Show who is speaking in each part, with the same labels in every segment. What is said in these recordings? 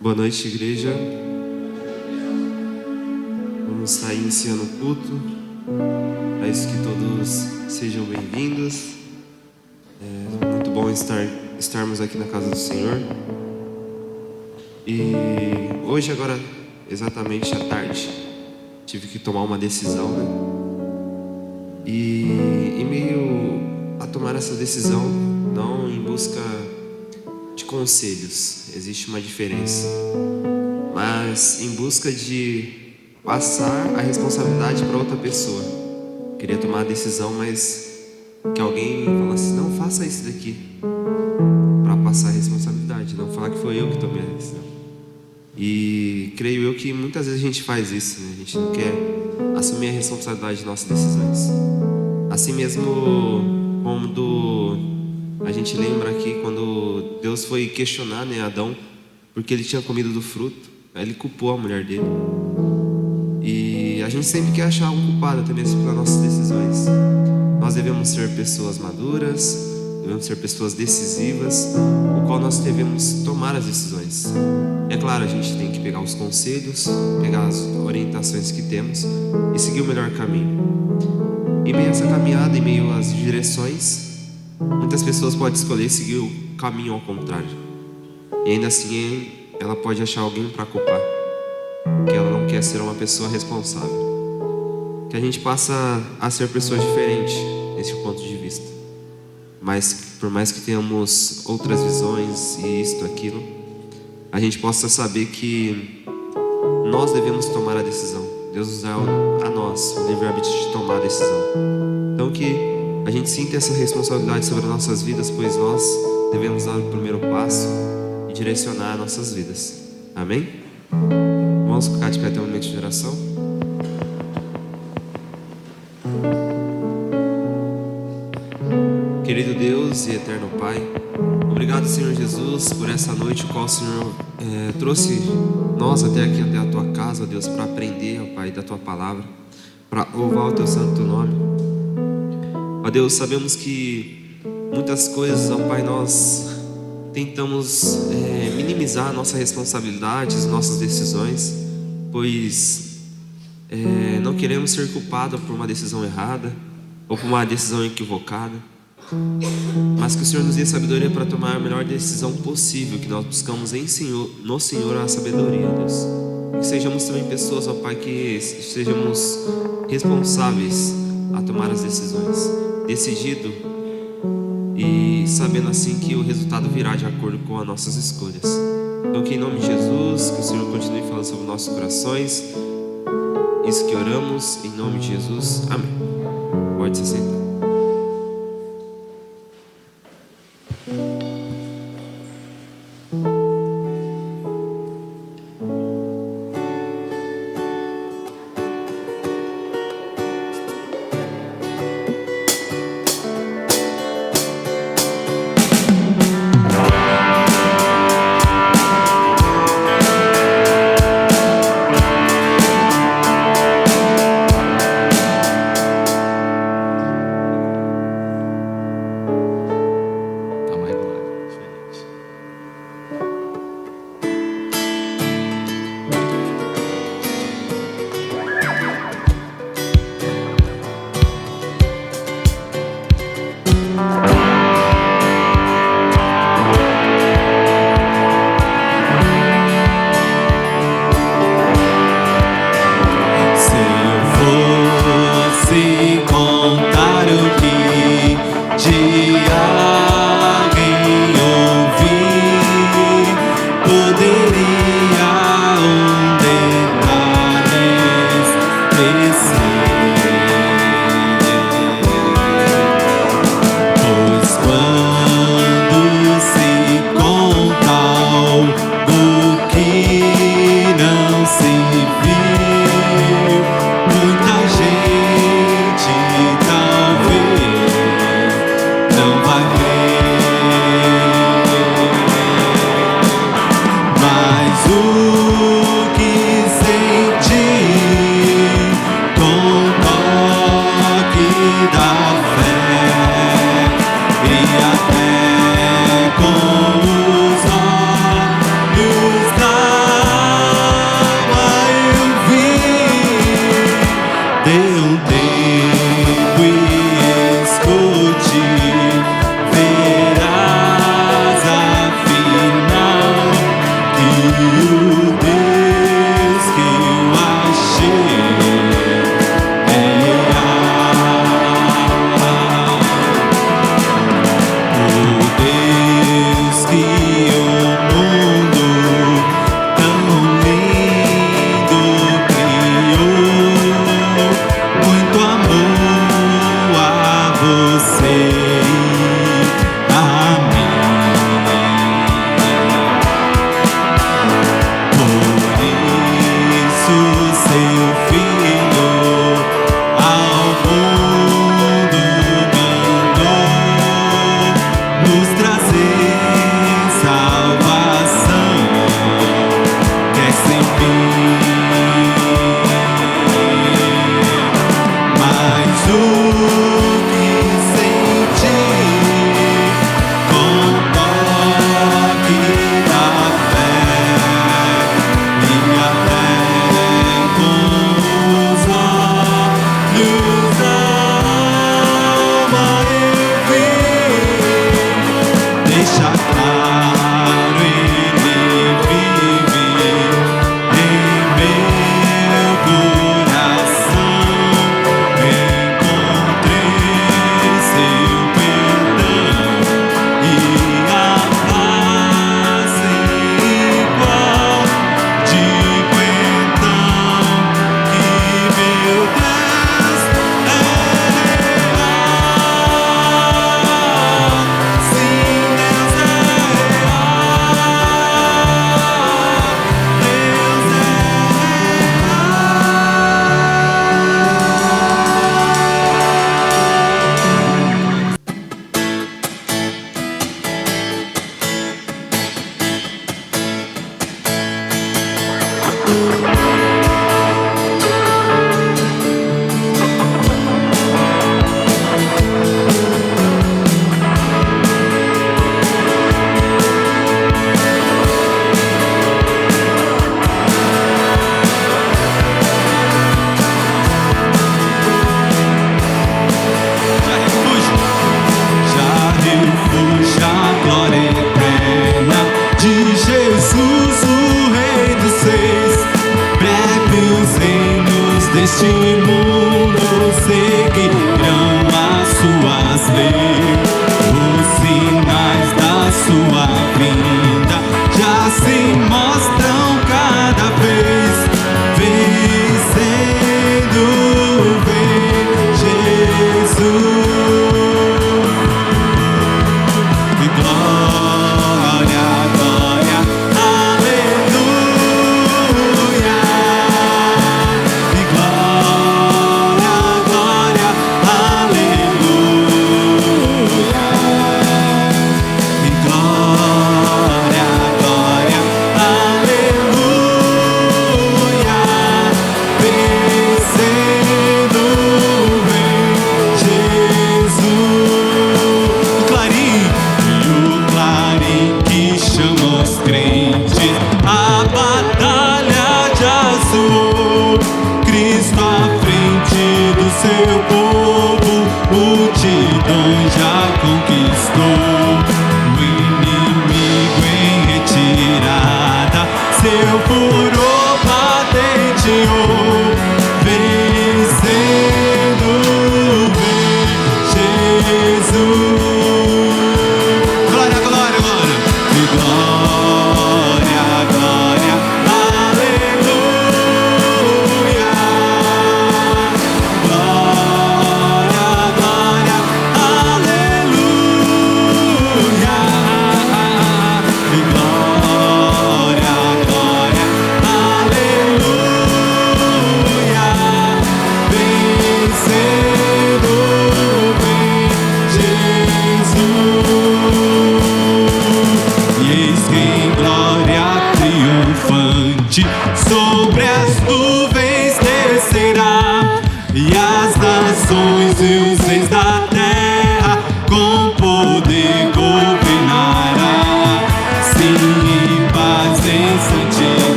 Speaker 1: Boa noite, igreja. Vamos estar iniciando o culto. É isso, que todos sejam bem-vindos. É muito bom estarmos aqui na casa do Senhor. E hoje, agora, exatamente à tarde, tive que tomar uma decisão, né? E em meio a tomar essa decisão, não em busca de conselhos, existe uma diferença, mas em busca de passar a responsabilidade para outra pessoa. Queria tomar a decisão, mas que alguém falasse: não, faça isso daqui, para passar a responsabilidade, não falar que foi eu que tomei a decisão. E creio eu que muitas vezes a gente faz isso, né? A gente não quer assumir a responsabilidade de nossas decisões. Assim mesmo, quando a gente lembra aqui, quando Deus foi questionar, né, Adão, porque ele tinha comido do fruto, aí ele culpou a mulher dele. E a gente sempre quer achar um culpado, até mesmo pelas nossas decisões. Nós devemos ser pessoas maduras, devemos ser pessoas decisivas, o qual nós devemos tomar as decisões. É claro, a gente tem que pegar os conselhos, pegar as orientações que temos e seguir o melhor caminho. Em meio a essa caminhada, em meio às direções, muitas pessoas podem escolher seguir o caminho ao contrário. E ainda assim, ela pode achar alguém para culpar, porque ela não quer ser uma pessoa responsável. Que a gente passa a ser pessoas diferentes nesse ponto de vista. Mas por mais que tenhamos outras visões e isto, aquilo, a gente possa saber que nós devemos tomar a decisão. Deus nos dá a nós o livre-arbítrio de tomar a decisão. Então que a gente sinta essa responsabilidade sobre as nossas vidas, pois nós devemos dar o primeiro passo e direcionar nossas vidas. Amém? Vamos ficar de pé até um momento de oração. Querido Deus e eterno Pai, obrigado, Senhor Jesus, por essa noite, o qual o Senhor trouxe nós até aqui, até a Tua casa, Deus, para aprender, ó Pai, da Tua palavra, para louvar o Teu santo nome. Ó Deus, sabemos que muitas coisas, ó Pai, nós tentamos minimizar a nossa responsabilidade, as nossas decisões, pois não queremos ser culpados por uma decisão errada ou por uma decisão equivocada, mas que o Senhor nos dê sabedoria para tomar a melhor decisão possível, que nós buscamos no Senhor a sabedoria, Deus. Que sejamos também pessoas, ó Pai, que sejamos responsáveis a tomar as decisões, decidido e sabendo assim que o resultado virá de acordo com as nossas escolhas. Então que em nome de Jesus, que o Senhor continue falando sobre nossos corações. Isso que oramos em nome de Jesus, amém. Pode se sentar.
Speaker 2: Com os olhos da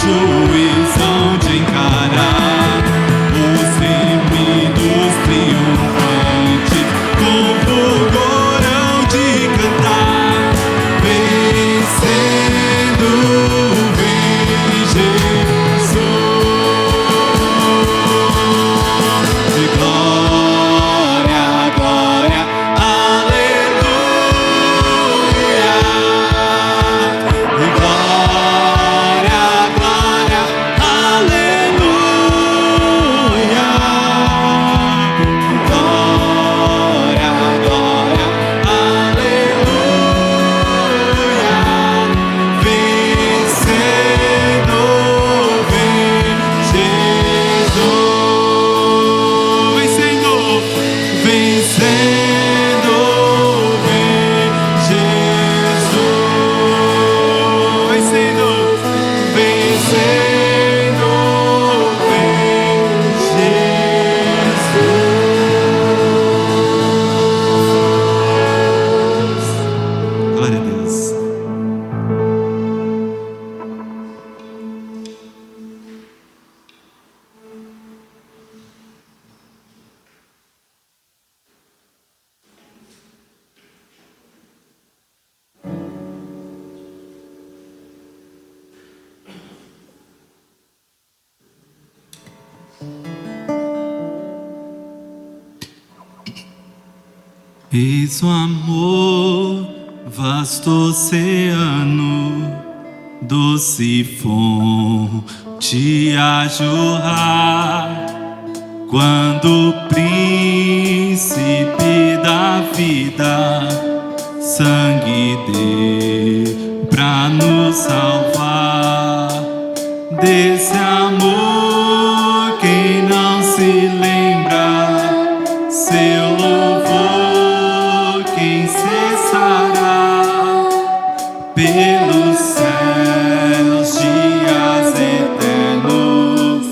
Speaker 2: juiz hão de encarar os remidos. Eis o amor, vasto oceano, doce fonte a jorrar. Quando o príncipe da vida sangue deu pra nos salvar. Desse amor quem não se lembra, seu louvor quem cessará. Pelos céus, dias eternos,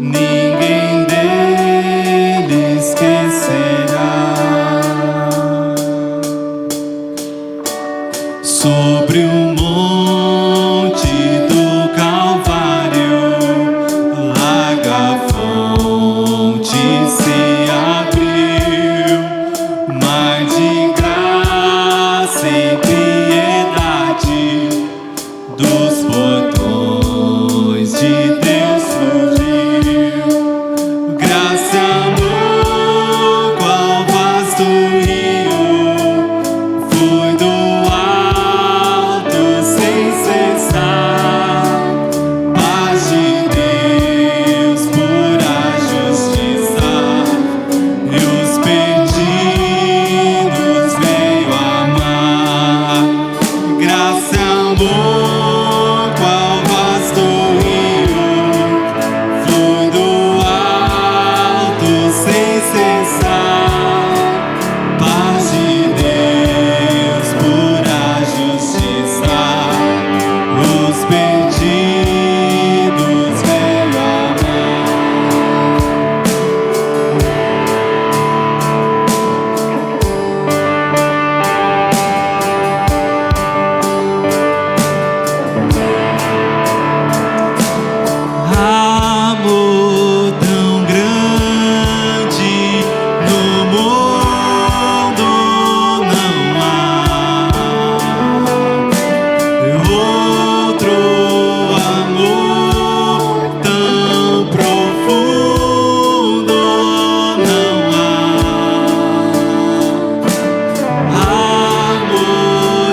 Speaker 2: ninguém dele esquecerá. Sobre o monte do Calvário, larga fonte se abriu, mar de graça e piedade, dos portões de Deus fugiu. Graça e amor, qual vasto rio, foi do alto sem cessar. Paz de Deus, pura justiça, e os perdidos veio amar. Graça e amor, qual vasto rio, flui do alto sem cessar. Paz de Deus, pura justiça, os perdidos veio amar. Amor tão grande no mundo não há. Outro amor tão profundo não há. Amor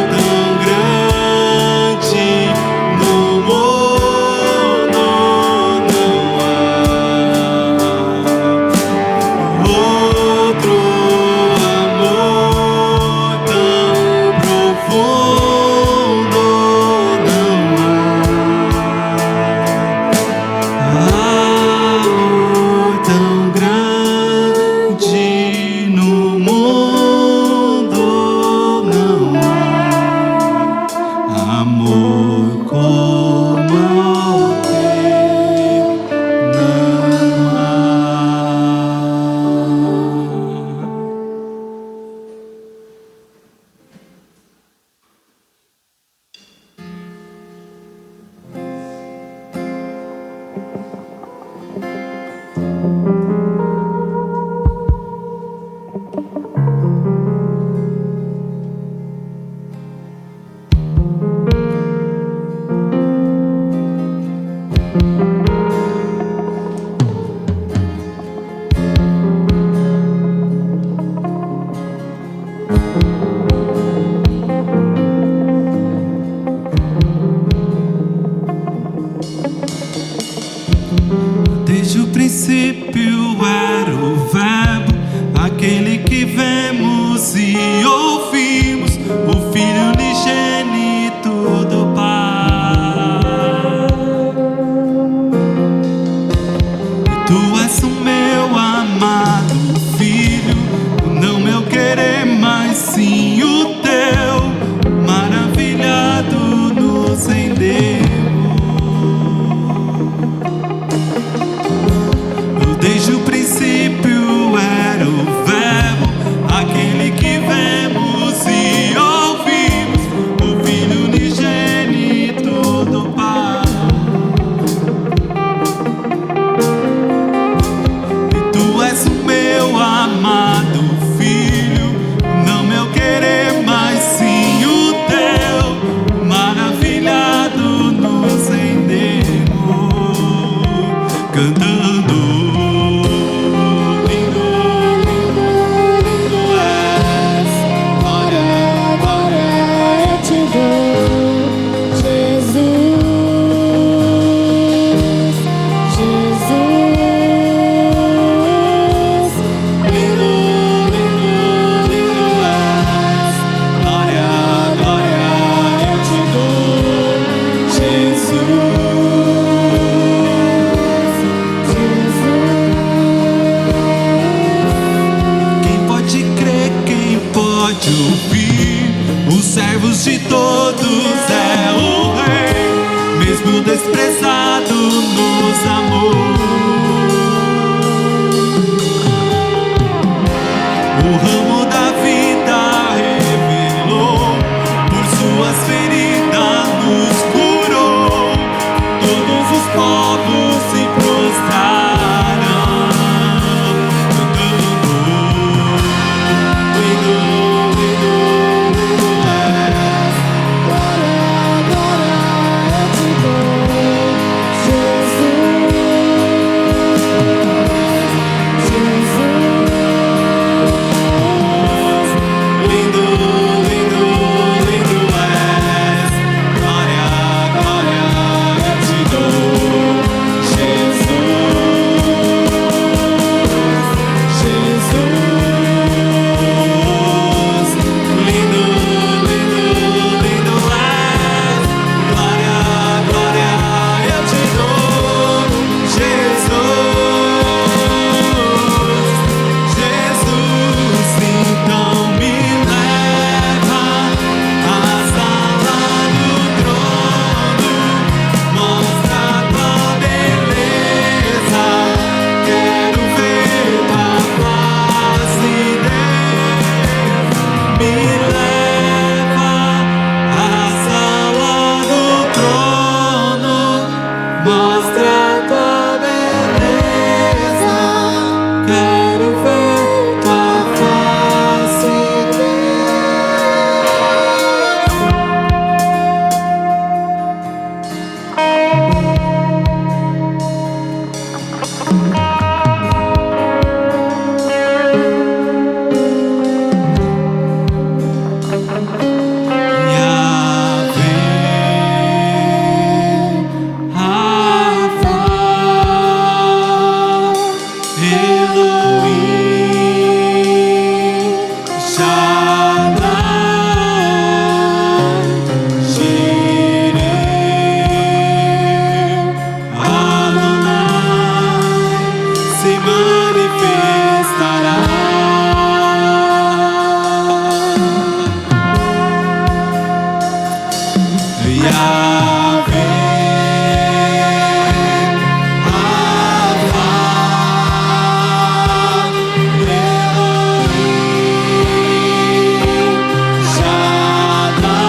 Speaker 2: tão grande no mundo não há. Outro amor tão profundo não há. Amor tão grande no mundo não há. Amor como o teu não há. Desde o princípio era o Verbo, aquele que vemos e ouvimos, o Filho unigênito do Pai. Tu és o meu amado Filho, não meu querer, mas sim o teu, maravilhado nos rendemos. Desde o princípio era o Verbo, aquele que vemos e ouvimos, o Filho unigênito do Pai. E tu és o meu o desprezado nos amou. O ramo da vida revelou, por suas feridas nos curou. Todos os povos se prostraram, cantando: lindo, lindo, lindo és.
Speaker 3: Glória, glória eu te dou, Jesus,
Speaker 2: Lindo, lindo, lindo és. Glória, glória eu te dou, Jesus, Jesus. Lindo, lindo, lindo és. Glória, glória eu te dou, Jesus, Jesus. Então me leva à sala do trono, mostra tua beleza. Quero ver tua face, Deus. Me leva à sala do trono, mostra tua beleza. Quero ver tua face, Yahvé, Rafa, Elohim, Shaddai, Jireh, Adonai se manifestará. Yahvé, Rafa, Elohim, Shaddai,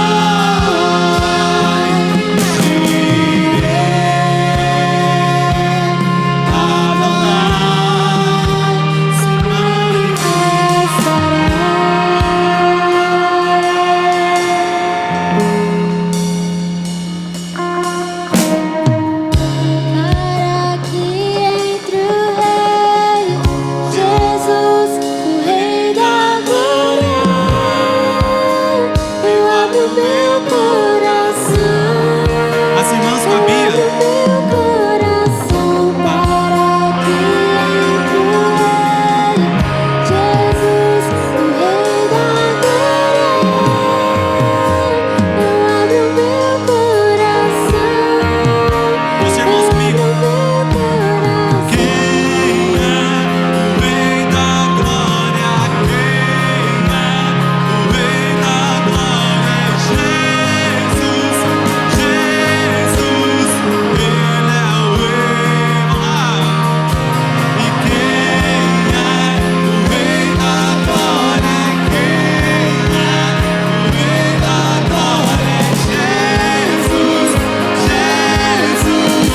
Speaker 2: Jireh, Adonai se
Speaker 3: para aqui entre o rei, Jesus, o Rei da glória. Eu abro meu coração,
Speaker 2: As irmãs com a Bia.
Speaker 3: abro meu coração para aqui entre o rei, Jesus, o Rei da glória. Eu abro meu coração.
Speaker 2: Os irmãos comigo. Quem é o Rei da glória? Quem é o Rei da glória? Jesus, Jesus, Ele é o Rei. E quem é o Rei da glória? Quem é o Rei da glória? Jesus, Jesus,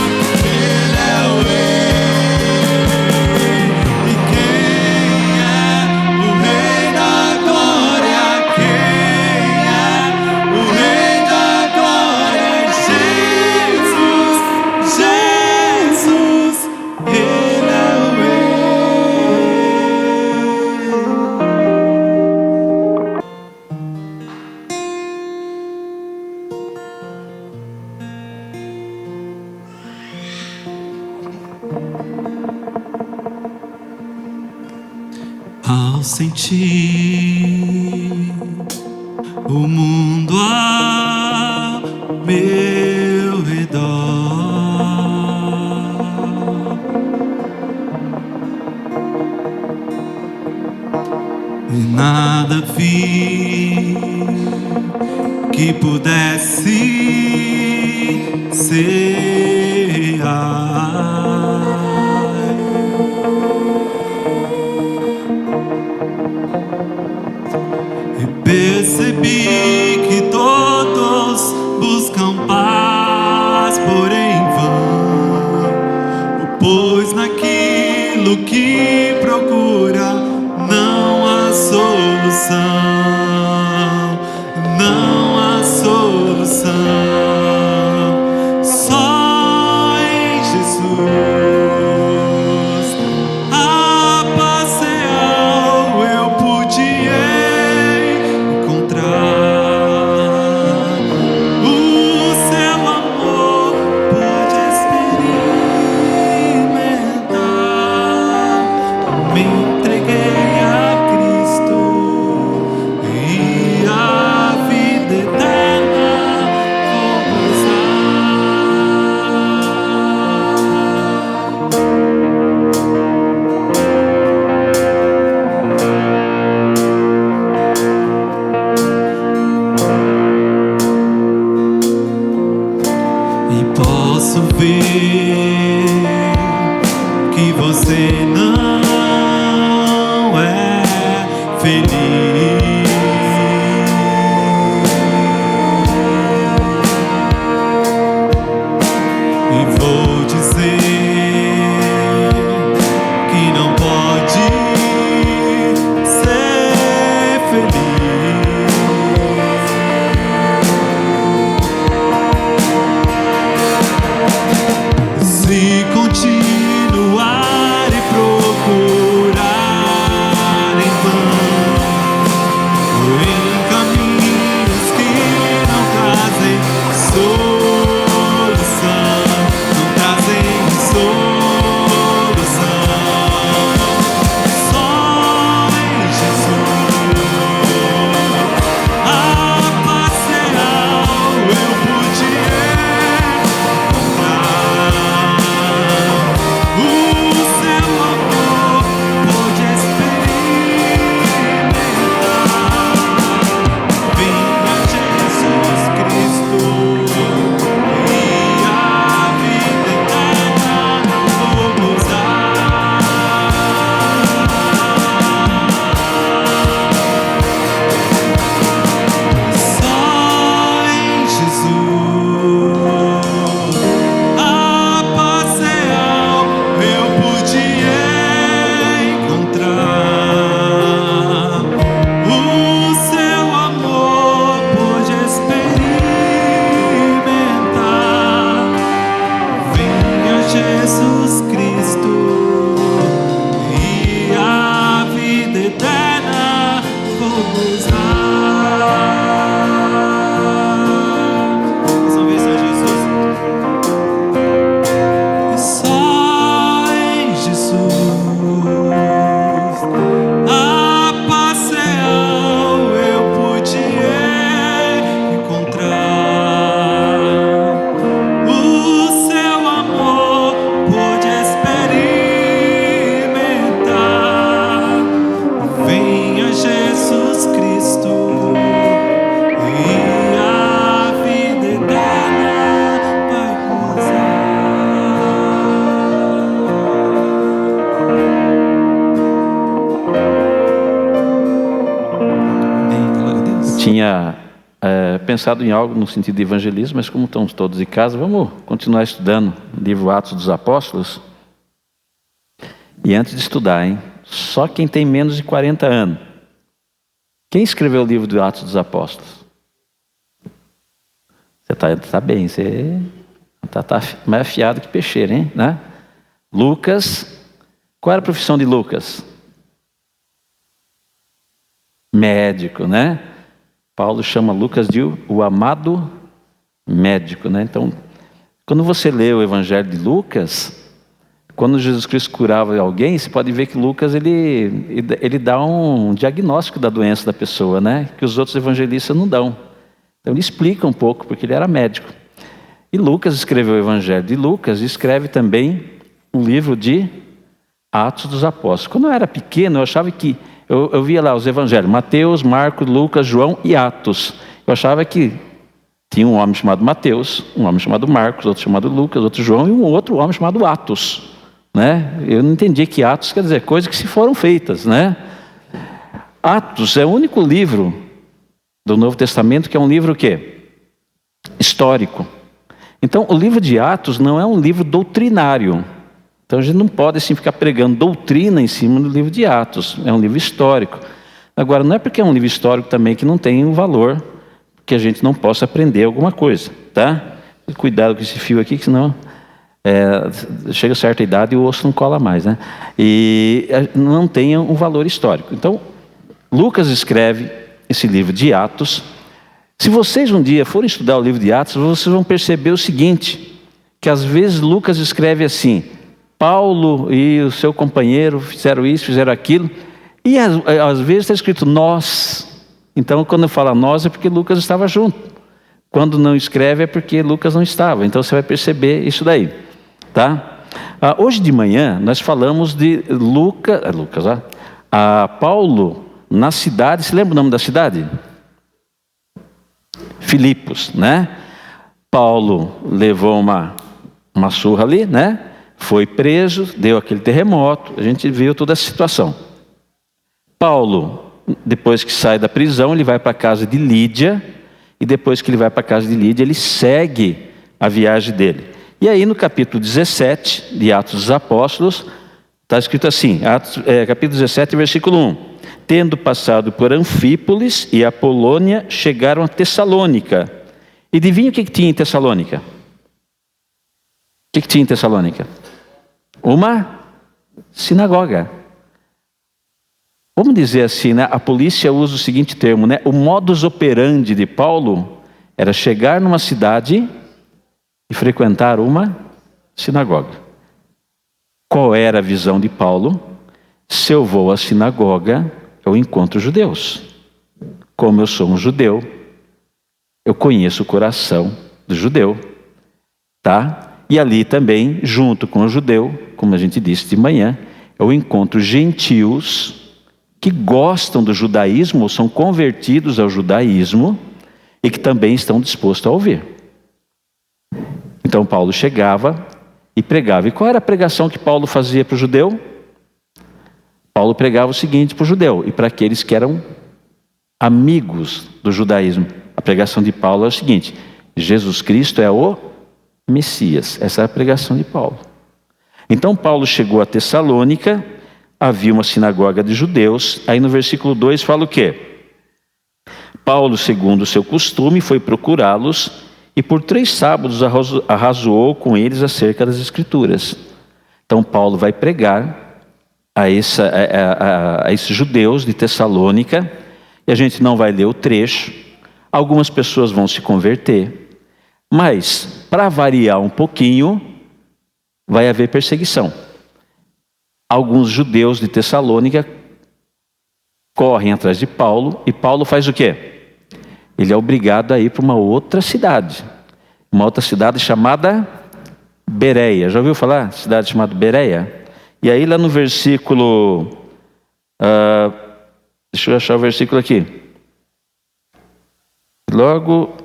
Speaker 2: Ele é o Rei. E quem é o Rei da glória? Quem é o Rei da glória? Jesus, Jesus, Ele é o Ao sentir o mundo ao meu redor, e nada vi que pudesse ser percebi que todos buscam paz, porém em vão, pois naquilo que procura não há solução, não há solução. Só em Jesus a paz real eu pude encontrar. O seu amor pude experimentar. Me entreguei a Cristo e a vida eterna vou e posso ver que você não é feliz. E vou dizer que não pode ser feliz. Se continuar e procurar em vão, em caminhos que não trazem solução, não trazem solução. Só em Jesus a paz real eu pude encontrar. O seu amor pude experimentar. Venha Jesus Cristo e a vida eterna vou gozar. Só em Jesus a paz real eu pude encontrar. O seu amor pude experimentar. Venha Jesus Cristo e a vida eterna vou gozar. Mais uma vez, Senhor Jesus. E só em Jesus a paz real eu pude encontrar. O seu amor pude experimentar. Venha Jesus Cristo e a vida eterna vai gozar. Amém, glória a Deus.
Speaker 4: Tinha pensado em algo no sentido de evangelismo, mas como estamos todos em casa, vamos continuar estudando o livro Atos dos Apóstolos. E antes de estudar, só quem tem menos de 40 anos. Quem escreveu o livro do Atos dos Apóstolos? Você tá bem, você tá mais afiado que peixeiro, hein? Né? Lucas. Qual era a profissão de Lucas? Médico, né? Paulo chama Lucas de o amado médico, né? Então, quando você lê o Evangelho de Lucas, quando Jesus Cristo curava alguém, você pode ver que Lucas ele dá um diagnóstico da doença da pessoa, né? Que os outros evangelistas não dão. Então ele explica um pouco, porque ele era médico. E Lucas escreveu o Evangelho de Lucas e escreve também o livro de Atos dos Apóstolos. Quando eu era pequeno, eu achava que eu via lá os evangelhos, Mateus, Marcos, Lucas, João e Atos. Eu achava que tinha um homem chamado Mateus, um homem chamado Marcos, outro chamado Lucas, outro João e um outro homem chamado Atos, né? Eu não entendi que Atos quer dizer coisas que se foram feitas, né? Atos é o único livro do Novo Testamento, que é um livro o quê? Histórico. Então, o livro de Atos não é um livro doutrinário. Então, a gente não pode assim ficar pregando doutrina em cima do livro de Atos. É um livro histórico. Agora, não é porque é um livro histórico também que não tem um valor, que a gente não possa aprender alguma coisa, tá? Cuidado com esse fio aqui, que senão chega a certa idade e o osso não cola mais, né? E não tem um valor histórico. Então, Lucas escreve esse livro de Atos. Se vocês um dia forem estudar o livro de Atos, vocês vão perceber o seguinte, que às vezes Lucas escreve assim: Paulo e o seu companheiro fizeram isso, fizeram aquilo, e às vezes está escrito nós. Então, quando fala nós, é porque Lucas estava junto. Quando não escreve, é porque Lucas não estava. Então, você vai perceber isso daí, tá? Hoje de manhã, nós falamos de Paulo na cidade. Você lembra o nome da cidade? Filipos, né? Paulo levou uma surra ali, né? Foi preso, deu aquele terremoto, a gente viu toda essa situação. Paulo, depois que sai da prisão, ele vai para a casa de Lídia, e depois que ele vai para a casa de Lídia, ele segue a viagem dele. E aí no capítulo 17 de Atos dos Apóstolos, está escrito assim, capítulo 17, versículo 1. Tendo passado por Anfípolis e Apolônia, chegaram a Tessalônica. E adivinha o que tinha em Tessalônica? O que tinha em Tessalônica? Uma sinagoga. Vamos dizer assim, né? A polícia usa o seguinte termo, né? O modus operandi de Paulo era chegar numa cidade e frequentar uma sinagoga. Qual era a visão de Paulo? Se eu vou à sinagoga, eu encontro judeus. Como eu sou um judeu, eu conheço o coração do judeu, tá? E ali também, junto com o judeu, como a gente disse de manhã, eu encontro gentios que gostam do judaísmo ou são convertidos ao judaísmo e que também estão dispostos a ouvir. Então Paulo chegava e pregava. E qual era a pregação que Paulo fazia para o judeu? Paulo pregava o seguinte para o judeu e para aqueles que eram amigos do judaísmo. A pregação de Paulo é o seguinte: Jesus Cristo é o Messias. Essa é a pregação de Paulo. Então Paulo chegou a Tessalônica, havia uma sinagoga de judeus. Aí no versículo 2 fala o quê? Paulo, segundo o seu costume, foi procurá-los e por 3 sábados arrazoou com eles acerca das Escrituras. Então Paulo vai pregar a esses judeus de Tessalônica, e a gente não vai ler o trecho. Algumas pessoas vão se converter, mas para variar um pouquinho, vai haver perseguição. Alguns judeus de Tessalônica correm atrás de Paulo, e Paulo faz o quê? Ele é obrigado a ir para uma outra cidade chamada Bereia. Já ouviu falar? Cidade chamada Bereia? E aí lá no versículo, deixa eu achar o versículo aqui. Logo,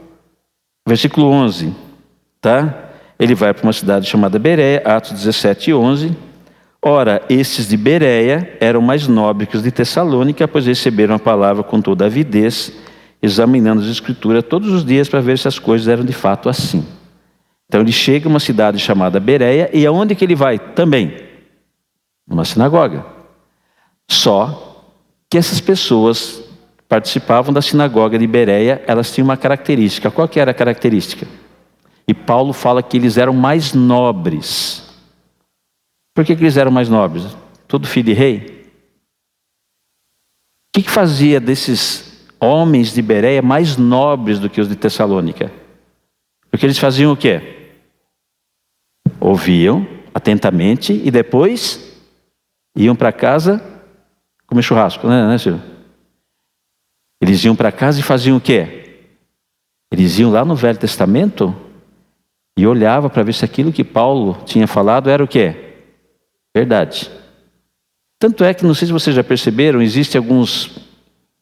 Speaker 4: versículo 11, tá? Ele vai para uma cidade chamada Bereia, Atos 17, 11. Ora, esses de Bereia eram mais nobres que os de Tessalônica, pois receberam a palavra com toda avidez, examinando as Escrituras todos os dias para ver se as coisas eram de fato assim. Então ele chega a uma cidade chamada Bereia, e aonde que ele vai? Também numa sinagoga. Só que essas pessoas participavam da sinagoga de Bereia, elas tinham uma característica. Qual que era a característica? E Paulo fala que eles eram mais nobres. Por que eles eram mais nobres? Todo filho de rei? O que fazia desses homens de Bereia mais nobres do que os de Tessalônica? Porque eles faziam o quê? Ouviam atentamente e depois iam para casa comer churrasco, né, Silvio? Eles iam para casa e faziam o quê? Eles iam lá no Velho Testamento e olhavam para ver se aquilo que Paulo tinha falado era o quê? Verdade. Tanto é que, não sei se vocês já perceberam, existem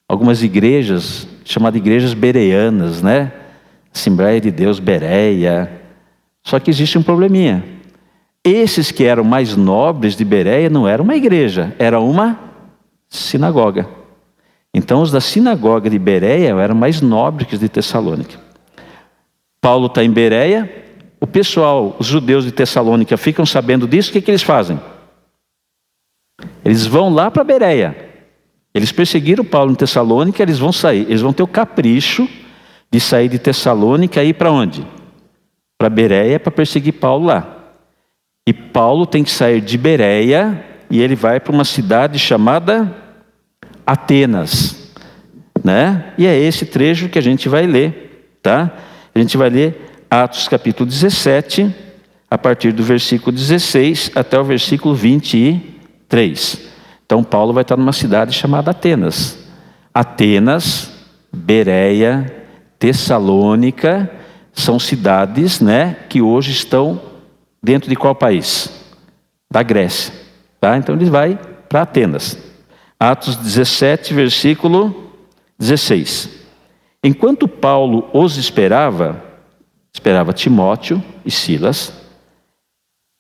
Speaker 4: algumas igrejas, chamadas igrejas bereanas, né? Assembleia de Deus, Bereia. Só que existe um probleminha. Esses que eram mais nobres de Bereia não era uma igreja, era uma sinagoga. Então os da sinagoga de Bereia eram mais nobres que os de Tessalônica. Paulo está em Bereia, o pessoal, os judeus de Tessalônica ficam sabendo disso, o que eles fazem? Eles vão lá para Bereia. Eles perseguiram Paulo em Tessalônica, eles vão sair, eles vão ter o capricho de sair de Tessalônica e ir para onde? Para Bereia, para perseguir Paulo lá. E Paulo tem que sair de Bereia e ele vai para uma cidade chamada Atenas, né? E é esse trecho que a gente vai ler, tá? A gente vai ler Atos capítulo 17, a partir do versículo 16 até o versículo 23. Então Paulo vai estar numa cidade chamada Atenas. Atenas, Bereia, Tessalônica, são cidades, né, que hoje estão dentro de qual país? Da Grécia, tá? Então ele vai para Atenas. Atos 17, versículo 16. Enquanto Paulo os esperava Timóteo e Silas.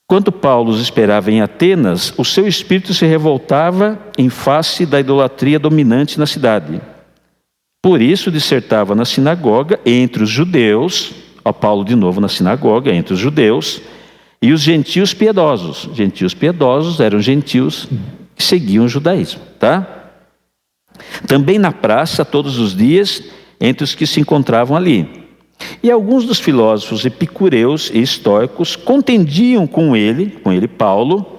Speaker 4: Enquanto Paulo os esperava em Atenas, o seu espírito se revoltava em face da idolatria dominante na cidade. Por isso dissertava na sinagoga entre os judeus, ó, Paulo de novo na sinagoga, entre os judeus, e os gentios piedosos. Gentios piedosos eram gentios que seguiam o judaísmo, tá? Também na praça, todos os dias, entre os que se encontravam ali. E alguns dos filósofos epicureus e estoicos contendiam com ele, Paulo,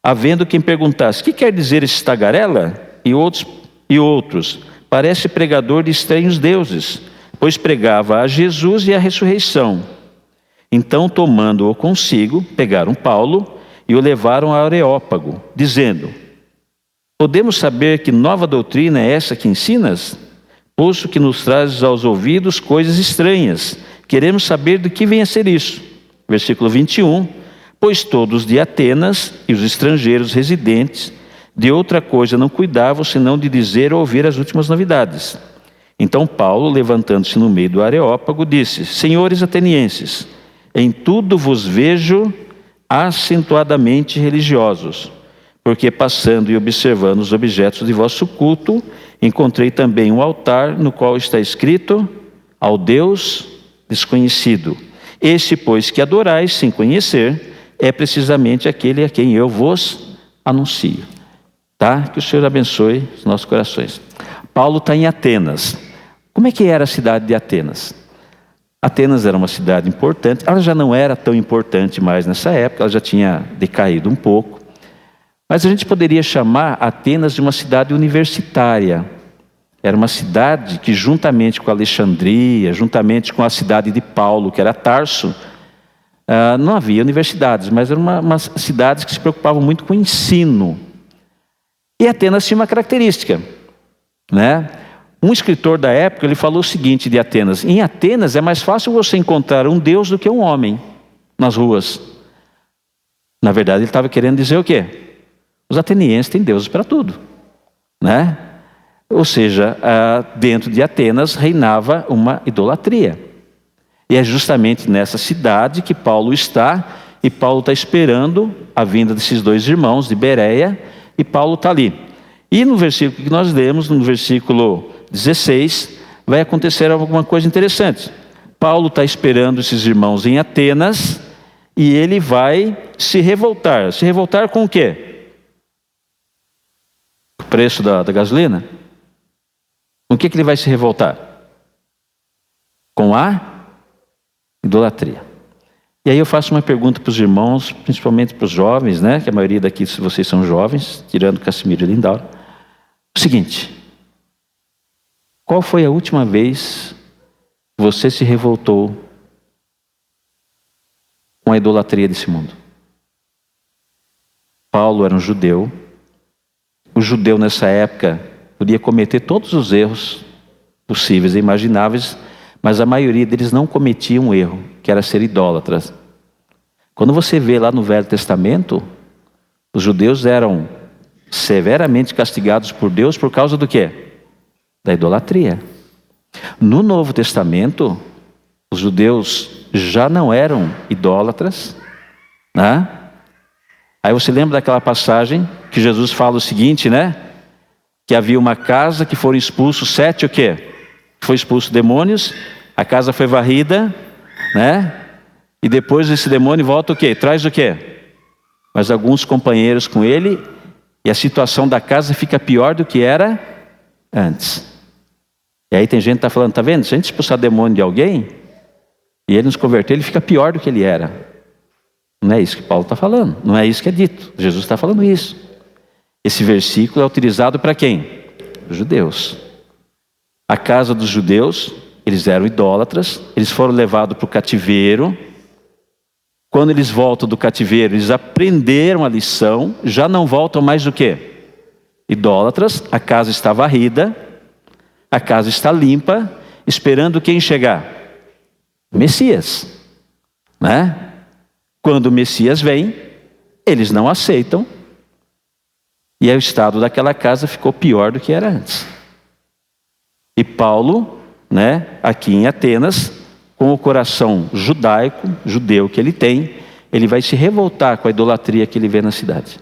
Speaker 4: havendo quem perguntasse: o que quer dizer esse tagarela? E outros, parece pregador de estranhos deuses, pois pregava a Jesus e a ressurreição. Então, tomando-o consigo, pegaram Paulo e o levaram a Areópago, dizendo: podemos saber que nova doutrina é essa que ensinas? Posto que nos trazes aos ouvidos coisas estranhas, queremos saber do que vem a ser isso. Versículo 21, pois todos de Atenas e os estrangeiros residentes de outra coisa não cuidavam, senão de dizer ou ouvir as últimas novidades. Então Paulo, levantando-se no meio do Areópago, disse: senhores atenienses, em tudo vos vejo acentuadamente religiosos, porque passando e observando os objetos de vosso culto, encontrei também um altar no qual está escrito: ao Deus desconhecido. Este, pois, que adorais sem conhecer, é precisamente aquele a quem eu vos anuncio. Tá? Que o Senhor abençoe os nossos corações. Paulo está em Atenas. Como é que era a cidade de Atenas? Atenas era uma cidade importante. Ela já não era tão importante mais nessa época, ela já tinha decaído um pouco. Mas a gente poderia chamar Atenas de uma cidade universitária. Era uma cidade que, juntamente com Alexandria, juntamente com a cidade de Paulo, que era Tarso, não havia universidades, mas eram umas cidades que se preocupavam muito com o ensino. E Atenas tinha uma característica, né? Um escritor da época, ele falou o seguinte de Atenas: em Atenas é mais fácil você encontrar um Deus do que um homem nas ruas. Na verdade, ele estava querendo dizer o quê? Os atenienses têm deuses para tudo, né? Ou seja, dentro de Atenas reinava uma idolatria. E é justamente nessa cidade que Paulo está, e Paulo está esperando a vinda desses dois irmãos de Bereia, e Paulo está ali. E no versículo que nós lemos, no versículo 16, vai acontecer alguma coisa interessante. Paulo está esperando esses irmãos em Atenas, e ele vai se revoltar. Se revoltar com o quê? O preço da gasolina? Com o que ele vai se revoltar? Com a idolatria. E aí eu faço uma pergunta para os irmãos, principalmente para os jovens, né? Que a maioria daqui, se vocês são jovens, tirando Cassimiro e Lindauro. O seguinte: qual foi a última vez que você se revoltou com a idolatria desse mundo? Paulo era um judeu. O judeu nessa época podia cometer todos os erros possíveis e imagináveis, mas a maioria deles não cometia um erro, que era ser idólatras. Quando você vê lá no Velho Testamento, os judeus eram severamente castigados por Deus por causa do quê? Da idolatria. No Novo Testamento, os judeus já não eram idólatras, né? Aí você lembra daquela passagem que Jesus fala o seguinte, né? que havia uma casa que foram expulsos 7 o quê? Foi expulso demônios, a casa foi varrida, né? E depois esse demônio volta o quê? Traz o quê? Mas alguns companheiros com ele, e a situação da casa fica pior do que era antes. E aí tem gente que está falando, tá vendo? Se a gente expulsar demônio de alguém, e ele nos converter, ele fica pior do que ele era. Não é isso que Paulo está falando, não é isso que é dito. Jesus está falando isso. Esse versículo é utilizado para quem? Os judeus. A casa dos judeus, eles eram idólatras, eles foram levados para o cativeiro. Quando eles voltam do cativeiro, eles aprenderam a lição, já não voltam mais o quê? Idólatras, a casa está varrida, a casa está limpa, esperando quem chegar? O Messias, né? Quando o Messias vem, eles não aceitam, e aí o estado daquela casa ficou pior do que era antes. E Paulo, né, aqui em Atenas, com o coração judaico, judeu que ele tem, ele vai se revoltar com a idolatria que ele vê na cidade.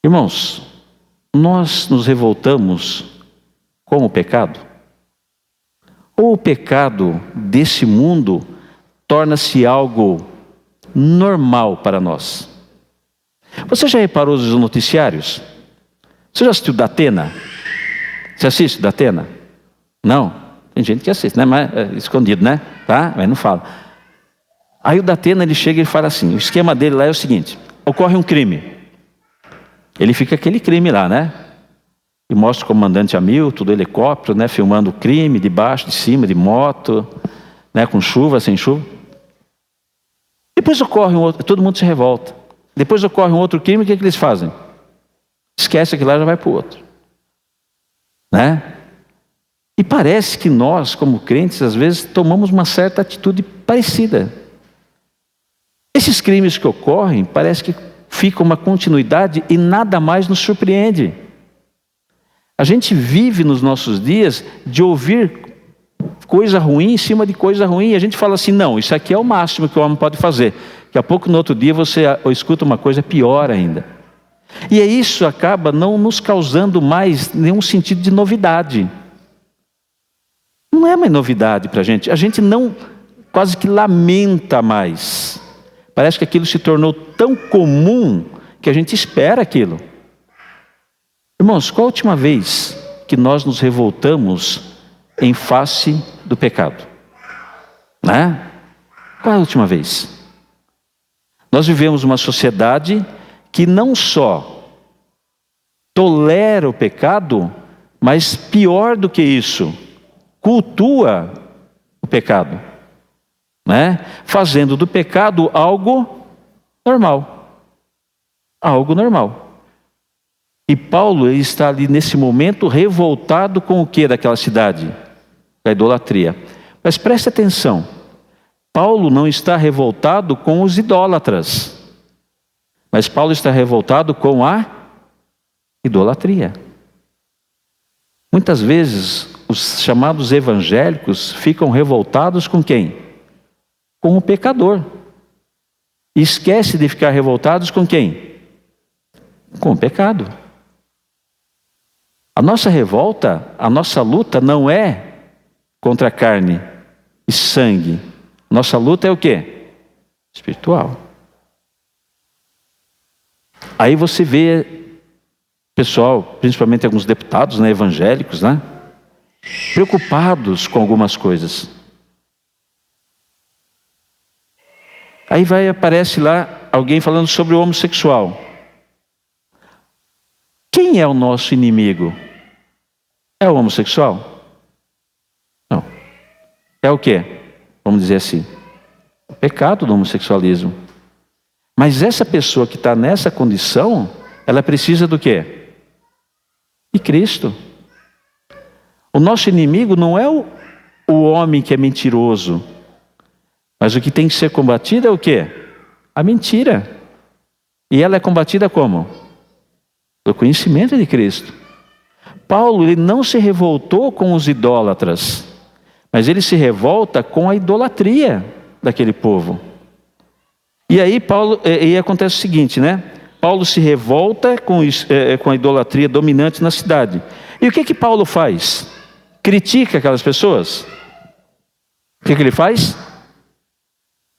Speaker 4: Irmãos, nós nos revoltamos com o pecado? Ou o pecado desse mundo torna-se algo normal para nós? Você já reparou nos noticiários? Você já assistiu Datena? Você assiste Datena? Não? Tem gente que assiste, né? Mas é escondido, né? Tá? Mas não fala. Aí o Datena, ele chega e fala assim, o esquema dele lá é o seguinte: ocorre um crime. Ele fica aquele crime lá, né? E mostra o comandante Hamilton do helicóptero, né? Filmando o crime, de baixo, de cima, de moto, né? Com chuva, sem chuva. Depois ocorre um outro, todo mundo se revolta. Depois ocorre um outro crime, o que eles fazem? Esquece aquilo lá e já vai para o outro. Né? E parece que nós, como crentes, às vezes tomamos uma certa atitude parecida. Esses crimes que ocorrem, parece que fica uma continuidade e nada mais nos surpreende. A gente vive nos nossos dias de ouvir coisa ruim em cima de coisa ruim, e a gente fala assim, não, isso aqui é o máximo que o homem pode fazer. Daqui a pouco, no outro dia, você escuta uma coisa pior ainda. E isso acaba não nos causando mais nenhum sentido de novidade. Não é mais novidade para a gente não quase que lamenta mais. Parece que aquilo se tornou tão comum que a gente espera aquilo. Irmãos, qual a última vez que nós nos revoltamos em face do pecado? Né? Qual é a última vez? Nós vivemos uma sociedade que não só tolera o pecado, mas pior do que isso, cultua o pecado, né? Fazendo do pecado algo normal. Algo normal. E Paulo, ele está ali nesse momento revoltado com o que daquela cidade? A idolatria. Mas preste atenção, Paulo não está revoltado com os idólatras, mas Paulo está revoltado com a idolatria. Muitas vezes os chamados evangélicos ficam revoltados com quem? Com o pecador. E esquece de ficar revoltados com quem? Com o pecado. A nossa revolta, a nossa luta não é contra carne e sangue. Nossa luta é o quê? Espiritual. Aí você vê pessoal, principalmente alguns deputados, né, evangélicos, né, preocupados com algumas coisas. Aí aparece lá alguém falando sobre o homossexual. Quem é o nosso inimigo? É o homossexual? Não. É o quê? Vamos dizer assim, o pecado do homossexualismo. Mas essa pessoa que está nessa condição, ela precisa do quê? De Cristo. O nosso inimigo não é o homem que é mentiroso, mas o que tem que ser combatido é o quê? A mentira. E ela é combatida como? Pelo conhecimento de Cristo. Paulo, ele não se revoltou com os idólatras, mas ele se revolta com a idolatria daquele povo. E aí acontece o seguinte, né? Paulo se revolta com a idolatria dominante na cidade. E o que Paulo faz? Critica aquelas pessoas. O que ele faz?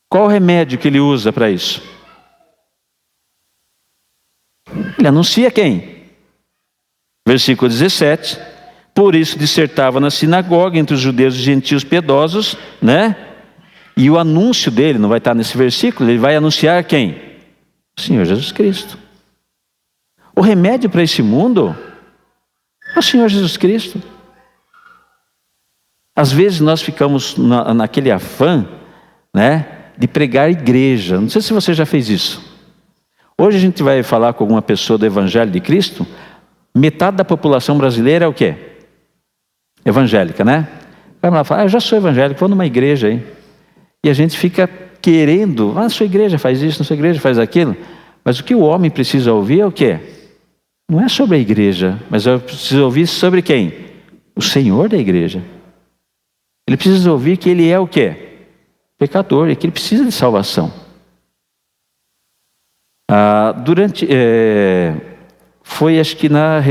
Speaker 4: Qual o remédio que ele usa para isso? Ele anuncia quem? Versículo 17. Por isso dissertava na sinagoga entre os judeus e gentios piedosos, né? E o anúncio dele, não vai estar nesse versículo, ele vai anunciar quem? O Senhor Jesus Cristo. O remédio para esse mundo é o Senhor Jesus Cristo. Às vezes nós ficamos naquele afã, né, de pregar igreja. Não sei se você já fez isso. Hoje a gente vai falar com alguma pessoa do Evangelho de Cristo. Metade da população brasileira é o quê? Evangélica, né? Vai lá falar, eu já sou evangélico, vou numa igreja aí. E a gente fica querendo, sua igreja faz isso, sua igreja faz aquilo. Mas o que o homem precisa ouvir é o quê? Não é sobre a igreja, mas eu preciso ouvir sobre quem? O Senhor da igreja. Ele precisa ouvir que ele é o quê? Pecador, e que ele precisa de salvação. Foi acho que na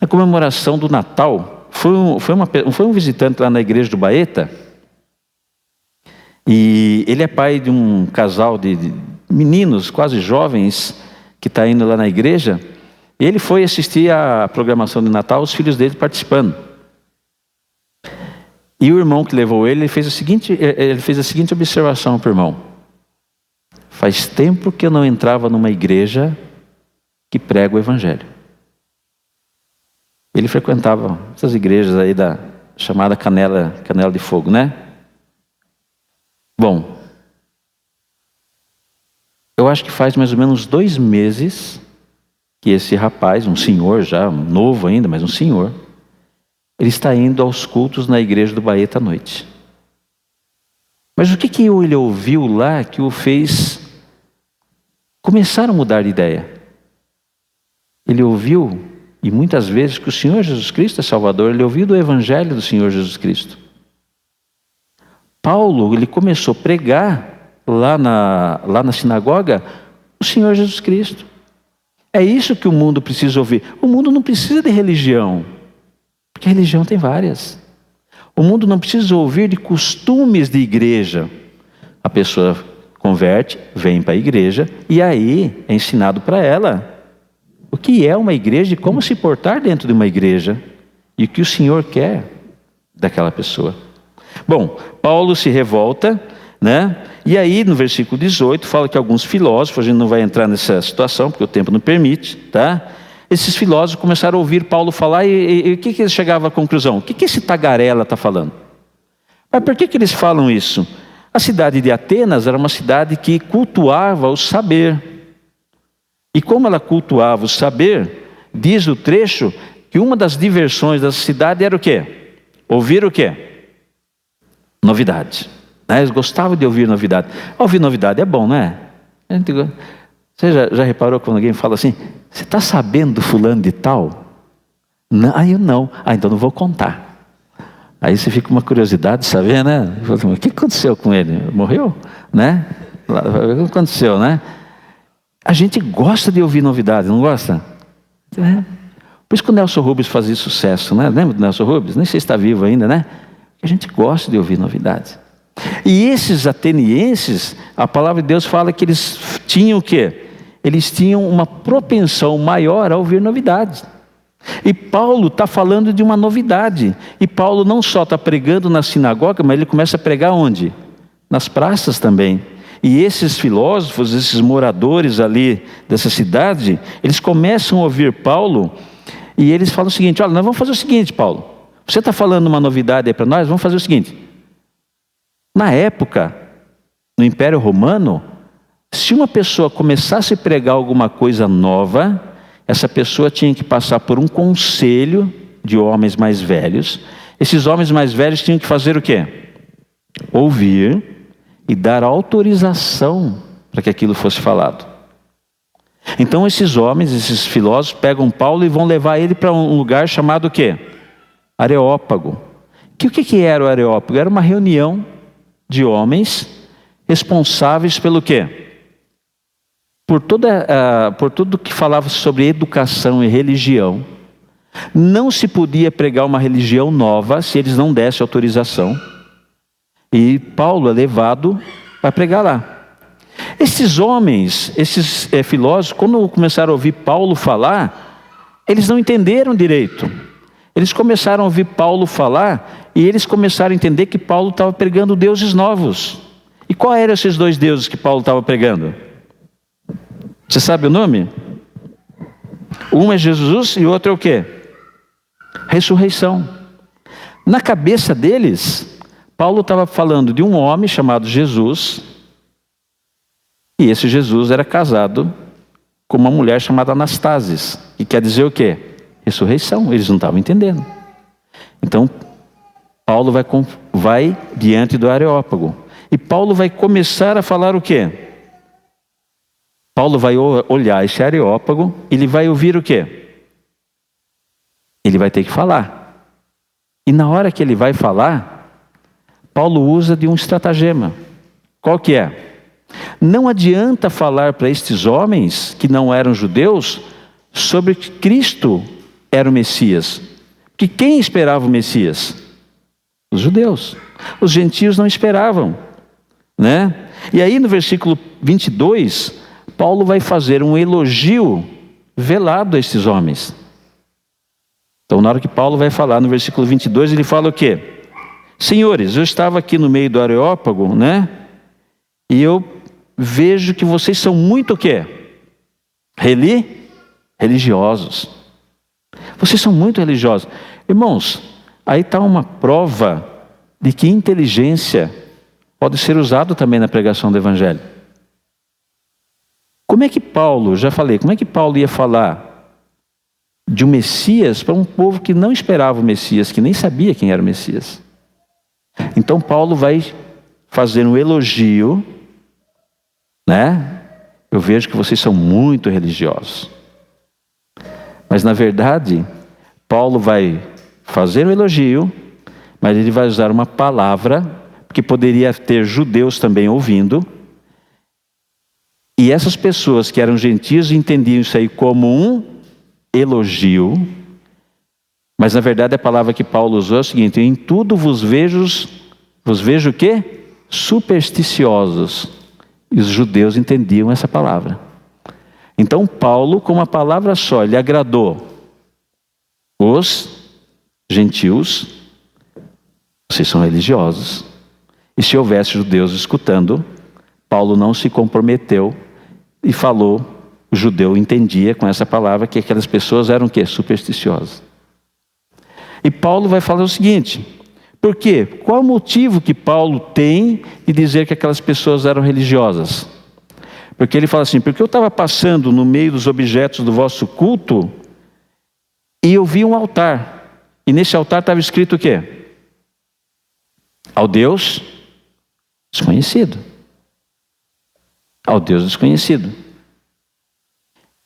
Speaker 4: comemoração do Natal, foi um visitante lá na igreja do Baeta, e ele é pai de um casal de meninos quase jovens que está indo lá na igreja, e ele foi assistir a programação de Natal, os filhos dele participando. E o irmão que levou ele fez a seguinte observação para o irmão: faz tempo que eu não entrava numa igreja que prega o evangelho. Ele frequentava essas igrejas aí da chamada Canela de Fogo, né? Bom, eu acho que faz mais ou menos 2 meses que esse rapaz, um senhor já, novo ainda, mas um senhor, ele está indo aos cultos na igreja do Baeta à noite. Mas o que ele ouviu lá que o fez começar a mudar de ideia? Ele ouviu, e muitas vezes, que o Senhor Jesus Cristo é Salvador. Ele ouviu do Evangelho do Senhor Jesus Cristo. Paulo, ele começou a pregar lá na sinagoga o Senhor Jesus Cristo. É isso que o mundo precisa ouvir. O mundo não precisa de religião, porque religião tem várias. O mundo não precisa ouvir de costumes de igreja. A pessoa converte, vem para a igreja, e aí é ensinado para ela o que é uma igreja e como se portar dentro de uma igreja, e o que o Senhor quer daquela pessoa. Bom, Paulo se revolta, né? E aí no versículo 18 fala que alguns filósofos, a gente não vai entrar nessa situação porque o tempo não permite, tá? Esses filósofos começaram a ouvir Paulo falar, e o que eles chegavam à conclusão? O que esse tagarela está falando? Mas por que eles falam isso? A cidade de Atenas era uma cidade que cultuava o saber. E como ela cultuava o saber, diz o trecho que uma das diversões da cidade era o quê? Ouvir o quê? Novidade. Eles gostavam de ouvir novidade. Ouvir novidade é bom, não é? Você já reparou quando alguém fala assim, você está sabendo do fulano de tal? Não, eu não. Então não vou contar. Aí você fica com uma curiosidade de saber, né? O que aconteceu com ele? Morreu? Né? O que aconteceu, né? A gente gosta de ouvir novidades, não gosta? É. Por isso que o Nelson Rubens fazia sucesso, né? Lembra do Nelson Rubens? Nem sei se está vivo ainda, né? A gente gosta de ouvir novidades. E esses atenienses, a palavra de Deus fala que eles tinham o quê? Eles tinham uma propensão maior a ouvir novidades. E Paulo está falando de uma novidade. E Paulo não só está pregando na sinagoga, mas ele começa a pregar onde? Nas praças também. E esses filósofos, esses moradores ali dessa cidade, eles começam a ouvir Paulo e eles falam o seguinte: olha, nós vamos fazer o seguinte, Paulo. Você está falando uma novidade aí para nós? Vamos fazer o seguinte. Na época, no Império Romano, se uma pessoa começasse a pregar alguma coisa nova, essa pessoa tinha que passar por um conselho de homens mais velhos. Esses homens mais velhos tinham que fazer o quê? Ouvir e dar autorização para que aquilo fosse falado. Então esses homens, esses filósofos, pegam Paulo e vão levar ele para um lugar chamado o quê? Areópago. O que era o Areópago? Era uma reunião de homens responsáveis pelo quê? por tudo que falava sobre educação e religião, não se podia pregar uma religião nova se eles não dessem autorização. E Paulo é levado para pregar lá. Esses homens, esses filósofos, quando começaram a ouvir Paulo falar, eles não entenderam direito. Eles começaram a ouvir Paulo falar e eles começaram a entender que Paulo estava pregando deuses novos. E qual eram esses dois deuses que Paulo estava pregando? Você sabe o nome? Um é Jesus e o outro é o quê? Ressurreição. Na cabeça deles, Paulo estava falando de um homem chamado Jesus, e esse Jesus era casado com uma mulher chamada Anastasis, que quer dizer o quê? Ressurreição. Eles não estavam entendendo. Então, Paulo vai diante do Areópago, e Paulo vai começar a falar o quê? Paulo vai olhar esse Areópago, ele vai ouvir o quê? Ele vai ter que falar. E na hora que ele vai falar, Paulo usa de um estratagema. Qual que é? Não adianta falar para estes homens que não eram judeus sobre que Cristo era o Messias. Porque quem esperava o Messias? Os judeus. Os gentios não esperavam, né? E aí no versículo 22, Paulo vai fazer um elogio velado a estes homens. Então, na hora que Paulo vai falar no versículo 22, ele fala o quê? Senhores, eu estava aqui no meio do Areópago, né? E eu vejo que vocês são muito o quê? Religiosos. Vocês são muito religiosos. Irmãos, aí está uma prova de que inteligência pode ser usada também na pregação do Evangelho. Como é que Paulo, já falei, como é que Paulo ia falar de um Messias para um povo que não esperava o Messias, que nem sabia quem era o Messias? Então Paulo vai fazer um elogio, né? Eu vejo que vocês são muito religiosos. Mas na verdade, Paulo vai fazer um elogio, mas ele vai usar uma palavra que poderia ter judeus também ouvindo. E essas pessoas que eram gentios entendiam isso aí como um elogio, mas na verdade a palavra que Paulo usou é o seguinte: em tudo vos vejo o quê? Supersticiosos. E os judeus entendiam essa palavra. Então Paulo, com uma palavra só, ele agradou os gentios. Vocês são religiosos. E se houvesse judeus escutando, Paulo não se comprometeu e falou. O judeu entendia com essa palavra que aquelas pessoas eram o quê? Supersticiosas. E Paulo vai falar o seguinte: por quê? Qual o motivo que Paulo tem de dizer que aquelas pessoas eram religiosas? Porque ele fala assim: porque eu estava passando no meio dos objetos do vosso culto e eu vi um altar. E nesse altar estava escrito o quê? Ao Deus desconhecido. Ao Deus desconhecido.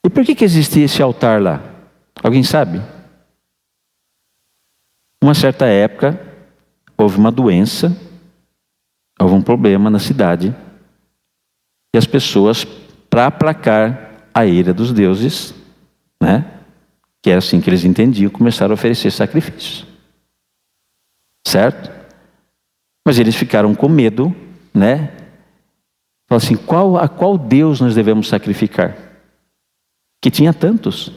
Speaker 4: E por que existia esse altar lá? Alguém sabe? Uma certa época, houve uma doença, houve um problema na cidade, e as pessoas, para aplacar a ira dos deuses, né, que era assim que eles entendiam, começaram a oferecer sacrifícios. Certo? Mas eles ficaram com medo, né? Falaram assim: a qual Deus nós devemos sacrificar? Que tinha tantos.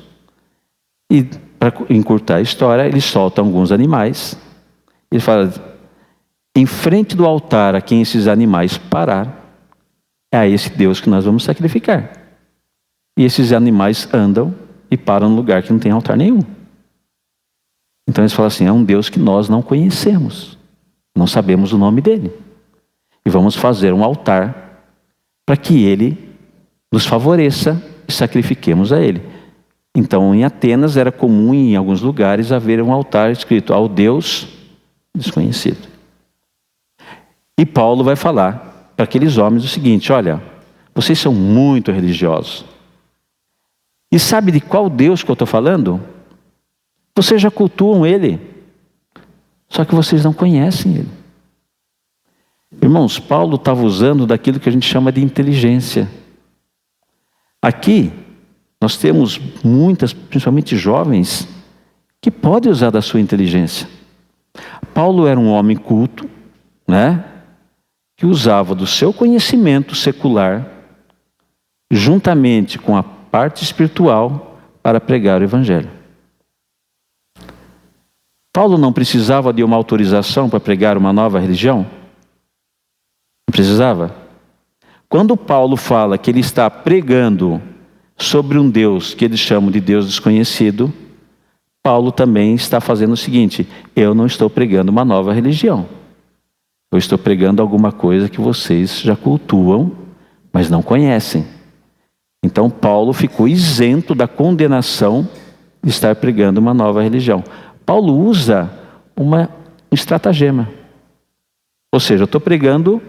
Speaker 4: E para encurtar a história, ele solta alguns animais. Ele fala: em frente do altar a quem esses animais parar, é a esse Deus que nós vamos sacrificar. E esses animais andam e param no lugar que não tem altar nenhum. Então eles falam assim: é um Deus que nós não conhecemos, não sabemos o nome dele, e vamos fazer um altar para que ele nos favoreça e sacrifiquemos a ele. Então em Atenas era comum em alguns lugares haver um altar escrito ao Deus desconhecido. E Paulo vai falar para aqueles homens o seguinte: olha, vocês são muito religiosos. E sabe de qual Deus que eu estou falando? Vocês já cultuam ele, só que vocês não conhecem ele. Irmãos, Paulo estava usando daquilo que a gente chama de inteligência. Aqui, nós temos muitas, principalmente jovens, que podem usar da sua inteligência. Paulo era um homem culto, né? Que usava do seu conhecimento secular, juntamente com a parte espiritual, para pregar o Evangelho. Paulo não precisava de uma autorização para pregar uma nova religião? Não precisava? Quando Paulo fala que ele está pregando sobre um Deus que eles chamam de Deus desconhecido, Paulo também está fazendo o seguinte: eu não estou pregando uma nova religião. Eu estou pregando alguma coisa que vocês já cultuam, mas não conhecem. Então Paulo ficou isento da condenação de estar pregando uma nova religião. Paulo usa um estratagema. Ou seja, eu estou pregando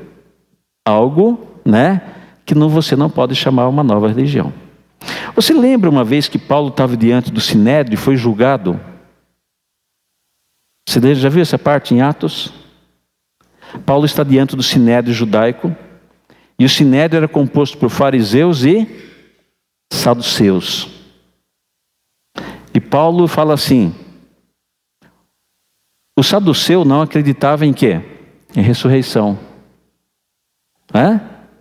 Speaker 4: algo, né, que você não pode chamar uma nova religião. Você lembra uma vez que Paulo estava diante do Sinédrio e foi julgado? Você já viu essa parte em Atos? Paulo está diante do Sinédrio judaico, e o Sinédrio era composto por fariseus e saduceus. E Paulo fala assim: o saduceu não acreditava em quê? Em ressurreição.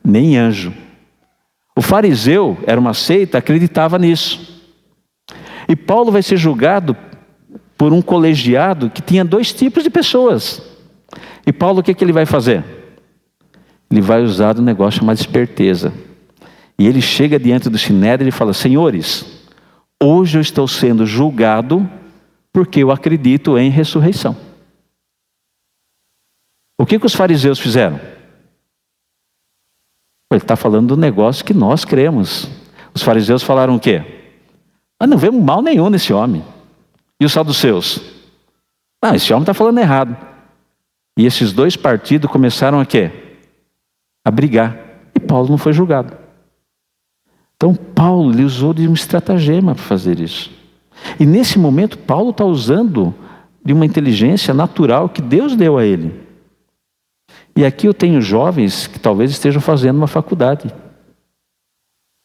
Speaker 4: Nem em anjo. O fariseu era uma seita, acreditava nisso. E Paulo vai ser julgado por um colegiado que tinha 2 tipos de pessoas. E Paulo, o que ele vai fazer? Ele vai usar do negócio chamado esperteza. E ele chega diante do Sinédrio e fala: senhores, hoje eu estou sendo julgado porque eu acredito em ressurreição. O que os fariseus fizeram? Ele está falando do negócio que nós cremos. Os fariseus falaram o quê? Não vemos mal nenhum nesse homem. E os saduceus? Esse homem está falando errado. E esses 2 partidos começaram a quê? A brigar. E Paulo não foi julgado. Então Paulo ele usou de um estratagema para fazer isso. E nesse momento Paulo está usando de uma inteligência natural que Deus deu a ele. E aqui eu tenho jovens que talvez estejam fazendo uma faculdade.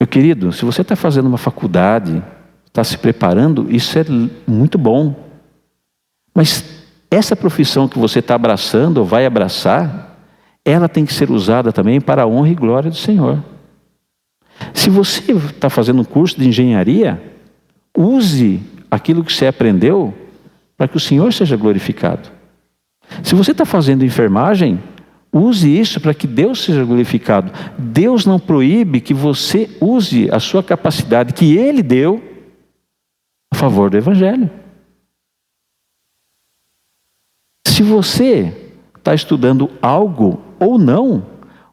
Speaker 4: Meu querido, se você está fazendo uma faculdade, está se preparando, isso é muito bom. Mas essa profissão que você está abraçando ou vai abraçar, ela tem que ser usada também para a honra e glória do Senhor. Se você está fazendo um curso de engenharia, use aquilo que você aprendeu para que o Senhor seja glorificado. Se você está fazendo enfermagem, use isso para que Deus seja glorificado. Deus não proíbe que você use a sua capacidade que Ele deu a favor do Evangelho. Se você está estudando algo ou não,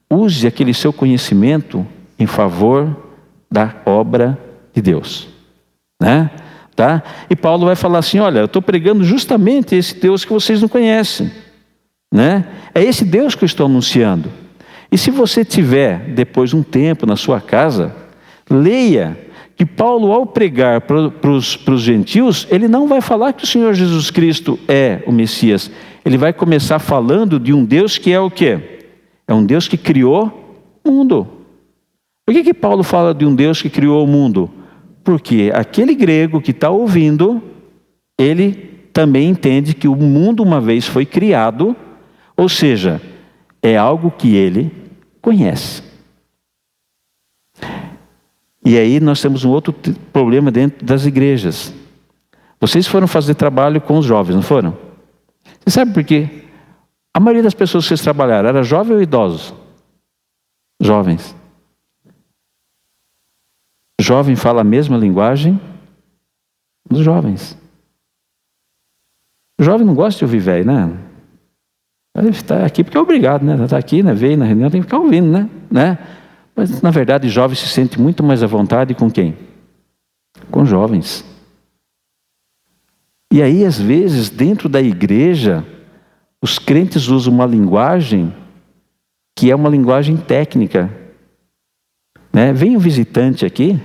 Speaker 4: use aquele seu conhecimento em favor da obra de Deus. Tá? E Paulo vai falar assim: olha, eu estou pregando justamente esse Deus que vocês não conhecem. É esse Deus que eu estou anunciando. E se você tiver depois um tempo na sua casa, leia que Paulo, ao pregar para os gentios, ele não vai falar que o Senhor Jesus Cristo é o Messias. Ele vai começar falando de um Deus que é o quê? É um Deus que criou o mundo. Por que Paulo fala de um Deus que criou o mundo? Porque aquele grego que está ouvindo, ele também entende que o mundo uma vez foi criado. Ou seja, é algo que ele conhece. E aí nós temos um outro problema dentro das igrejas. Vocês foram fazer trabalho com os jovens, não foram? Você sabe por quê? A maioria das pessoas que vocês trabalharam era jovem ou idosos? Jovens. Jovem fala a mesma linguagem dos jovens. O jovem não gosta de ouvir velho, né? Ele está aqui porque é obrigado, né? Está aqui, né? Veio na reunião, tem que ficar ouvindo, né? Mas, na verdade, jovem se sente muito mais à vontade com quem? Com jovens. E aí, às vezes, dentro da igreja, os crentes usam uma linguagem que é uma linguagem técnica. Vem um visitante aqui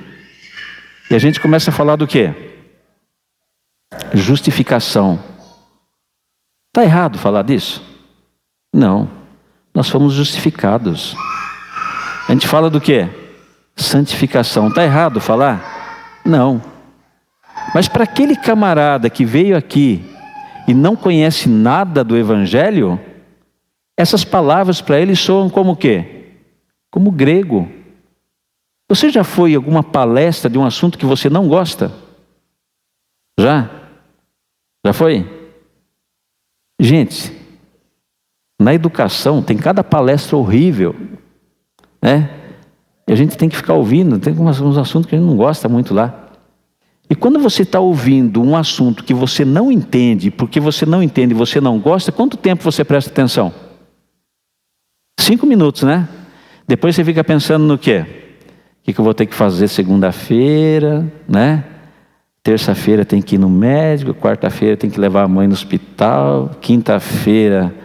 Speaker 4: e a gente começa a falar do quê? Justificação. Está errado falar disso? Não, nós fomos justificados. A gente fala do quê? santificação. Está errado falar? Não. Mas para aquele camarada que veio aqui e não conhece nada do Evangelho, essas palavras para ele soam como o quê? Como grego. Você já foi em alguma palestra de um assunto que você não gosta? Já? Já foi? Gente, na educação tem cada palestra horrível, né? E a gente tem que ficar ouvindo, tem uns assuntos que a gente não gosta muito lá. E quando você está ouvindo um assunto que você não entende, porque você não entende e você não gosta, quanto tempo você presta atenção? 5 minutos, né? Depois você fica pensando no quê? O que eu vou ter que fazer segunda-feira, né? Terça-feira tem que ir no médico, quarta-feira tem que levar a mãe no hospital, quinta-feira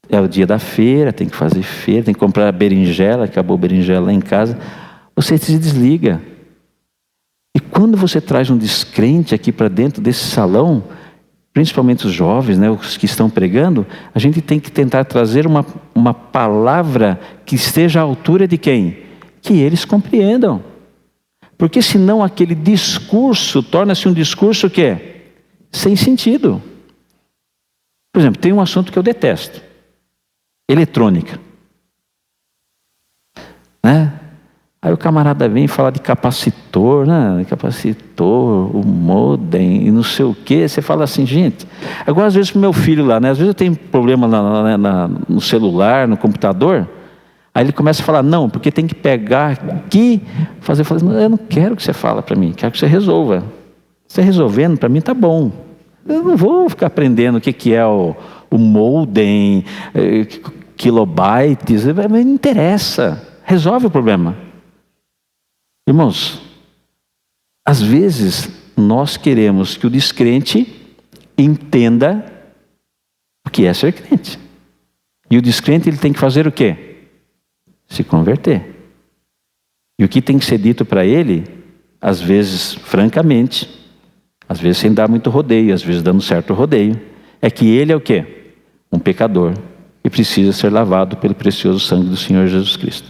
Speaker 4: é o dia da feira, tem que fazer feira, tem que comprar berinjela, acabou a berinjela lá em casa. Você se desliga. E quando você traz um descrente aqui para dentro desse salão, principalmente os jovens, né, os que estão pregando, a gente tem que tentar trazer uma palavra que esteja à altura de quem? Que eles compreendam. Porque senão aquele discurso torna-se um discurso o quê? Sem sentido. Por exemplo, tem um assunto que eu detesto. Eletrônica. Né? Aí o camarada vem falar de capacitor, né? Capacitor, o modem e não sei o quê. Você fala assim, gente. Agora às vezes pro meu filho lá, né? Às vezes eu tenho problema no celular, no computador. Aí ele começa a falar, não, porque tem que pegar aqui, fazer, eu não quero que você fale para mim, quero que você resolva. Você resolvendo, para mim tá bom. Eu não vou ficar aprendendo o que é o modem, kilobytes, mas não interessa. Resolve o problema. Irmãos, às vezes nós queremos que o descrente entenda o que é ser crente. E o descrente ele tem que fazer o quê? Se converter. E o que tem que ser dito para ele, às vezes francamente, às vezes sem dar muito rodeio, às vezes dando certo rodeio, é que ele é o quê? Um pecador e precisa ser lavado pelo precioso sangue do Senhor Jesus Cristo.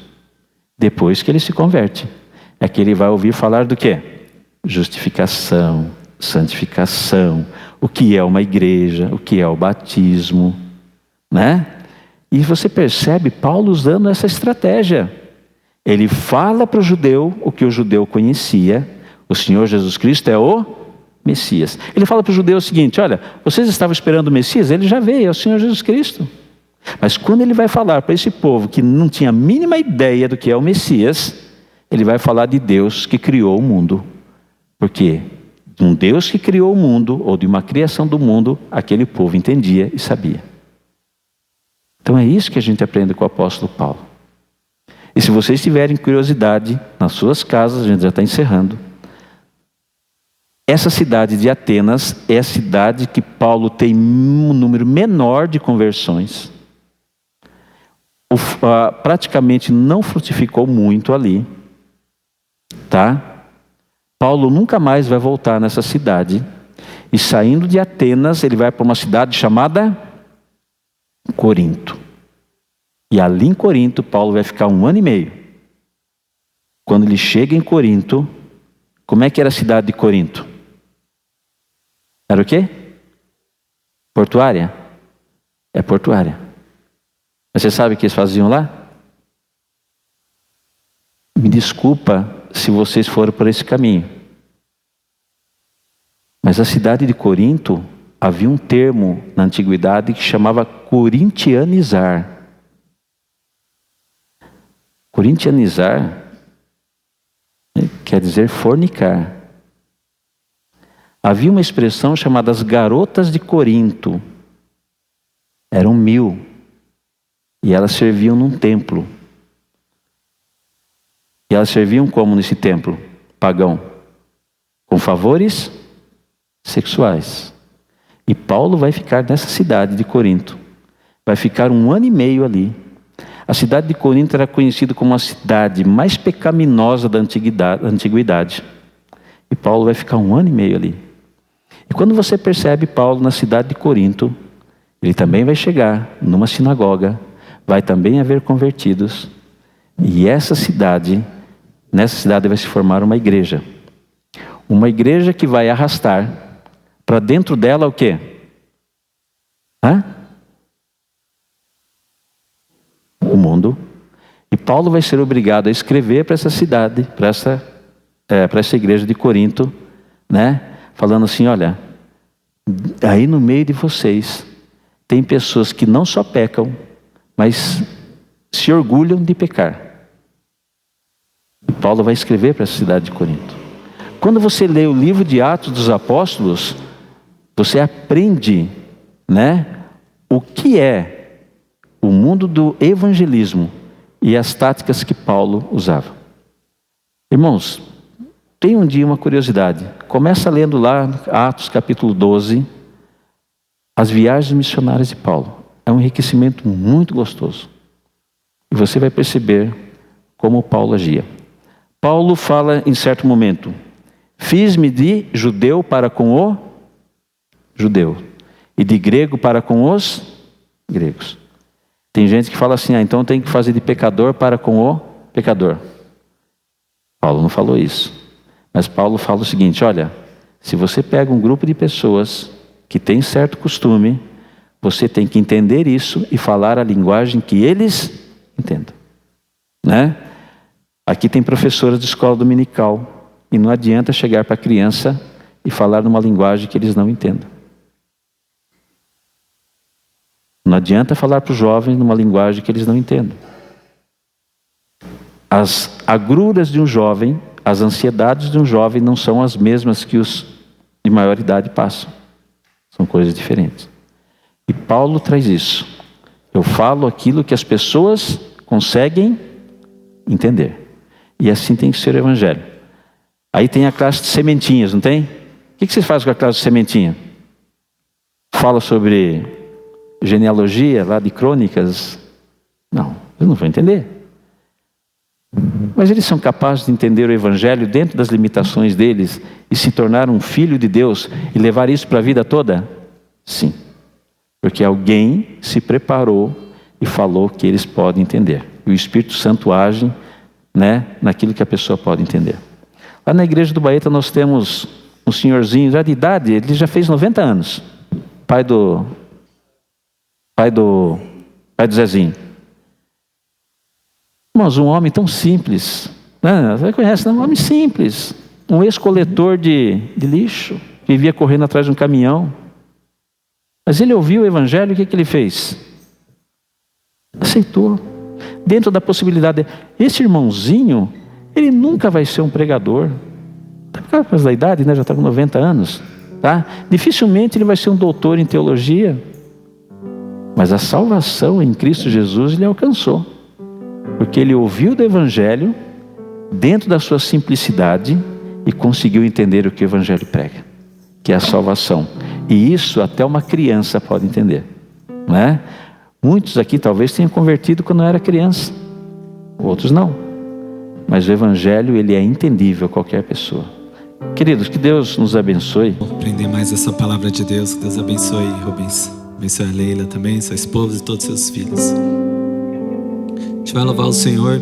Speaker 4: Depois que ele se converte, é que ele vai ouvir falar do quê? Justificação, santificação, o que é uma igreja, o que é o batismo, né? E você percebe Paulo usando essa estratégia. Ele fala para o judeu o que o judeu conhecia. O Senhor Jesus Cristo é o Messias. Ele fala para o judeu o seguinte, olha, vocês estavam esperando o Messias? Ele já veio, é o Senhor Jesus Cristo. Mas quando ele vai falar para esse povo que não tinha a mínima ideia do que é o Messias, ele vai falar de Deus que criou o mundo. Porque um Deus que criou o mundo, ou de uma criação do mundo, aquele povo entendia e sabia. Então é isso que a gente aprende com o apóstolo Paulo. E se vocês tiverem curiosidade, nas suas casas, a gente já está encerrando. Essa cidade de Atenas é a cidade que Paulo tem um número menor de conversões. Praticamente não frutificou muito ali. Tá? Paulo nunca mais vai voltar nessa cidade. E saindo de Atenas, ele vai para uma cidade chamada Corinto. E ali em Corinto, Paulo vai ficar 1 ano e meio. Quando ele chega em Corinto, como é que era a cidade de Corinto? Era o quê? Portuária? É portuária. Mas você sabe o que eles faziam lá? Me desculpa se vocês foram por esse caminho. Mas a cidade de Corinto, havia um termo na antiguidade que chamava corintianizar. Corintianizar quer dizer fornicar. Havia uma expressão chamada as garotas de Corinto. Eram 1000. E elas serviam num templo. E elas serviam como nesse templo pagão? Com favores sexuais. E Paulo vai ficar nessa cidade de Corinto. Vai ficar 1 ano e meio ali. A cidade de Corinto era conhecida como a cidade mais pecaminosa da antiguidade. E Paulo vai ficar 1 ano e meio ali. E quando você percebe Paulo na cidade de Corinto, ele também vai chegar numa sinagoga, vai também haver convertidos. E essa cidade nessa cidade vai se formar uma igreja. Uma igreja que vai arrastar para dentro dela o quê? O mundo. E Paulo vai ser obrigado a escrever para essa cidade, para essa igreja de Corinto, né? Falando assim, olha, aí no meio de vocês tem pessoas que não só pecam, mas se orgulham de pecar. E Paulo vai escrever para essa cidade de Corinto. Quando você lê o livro de Atos dos Apóstolos, você aprende, né, o que é o mundo do evangelismo e as táticas que Paulo usava. Irmãos, tem um dia uma curiosidade. Começa lendo lá, Atos capítulo 12, as viagens missionárias de Paulo. É um enriquecimento muito gostoso. E você vai perceber como Paulo agia. Paulo fala em certo momento, fiz-me de judeu para com o judeu, e de grego para com os gregos. Tem gente que fala assim, então tem que fazer de pecador para com o pecador. Paulo não falou isso. Mas Paulo fala o seguinte, olha, se você pega um grupo de pessoas que tem certo costume, você tem que entender isso e falar a linguagem que eles entendam. Né? Aqui tem professoras de escola dominical e não adianta chegar para a criança e falar numa linguagem que eles não entendam. Não adianta falar para os jovens numa linguagem que eles não entendam. As agruras de um jovem, as ansiedades de um jovem não são as mesmas que os de maior idade passam. São coisas diferentes. E Paulo traz isso. Eu falo aquilo que as pessoas conseguem entender. E assim tem que ser o evangelho. Aí tem a classe de sementinhas, não tem? O que vocês fazem com a classe de sementinha? Fala sobre genealogia lá de crônicas? Não, eles não vão entender. Mas eles são capazes de entender o evangelho dentro das limitações deles e se tornar um filho de Deus e levar isso para a vida toda? Sim. Porque alguém se preparou e falou que eles podem entender. E o Espírito Santo age, né, naquilo que a pessoa pode entender. Lá na igreja do Baeta nós temos um senhorzinho já de idade, ele já fez 90 anos. Pai do Zezinho. Irmãos, um homem tão simples, né? Você conhece, não? Um homem simples, um ex-coletor de lixo, que vivia correndo atrás de um caminhão. Mas ele ouviu o evangelho, o que ele fez? Aceitou. Dentro da possibilidade, esse irmãozinho, ele nunca vai ser um pregador. Por causa da idade, né? Já está com 90 anos. Tá? Dificilmente ele vai ser um doutor em teologia. Mas a salvação em Cristo Jesus ele alcançou. Porque ele ouviu do evangelho dentro da sua simplicidade e conseguiu entender o que o evangelho prega, que é a salvação. E isso até uma criança pode entender, não é? Muitos aqui talvez tenham convertido quando era criança, outros não. Mas o evangelho ele é entendível a qualquer pessoa. Queridos, que Deus nos abençoe.
Speaker 2: Vou aprender mais essa palavra de Deus. Que Deus abençoe, Rubens. Abençoe a Leila também, sua esposa e todos os seus filhos. A gente vai louvar o Senhor,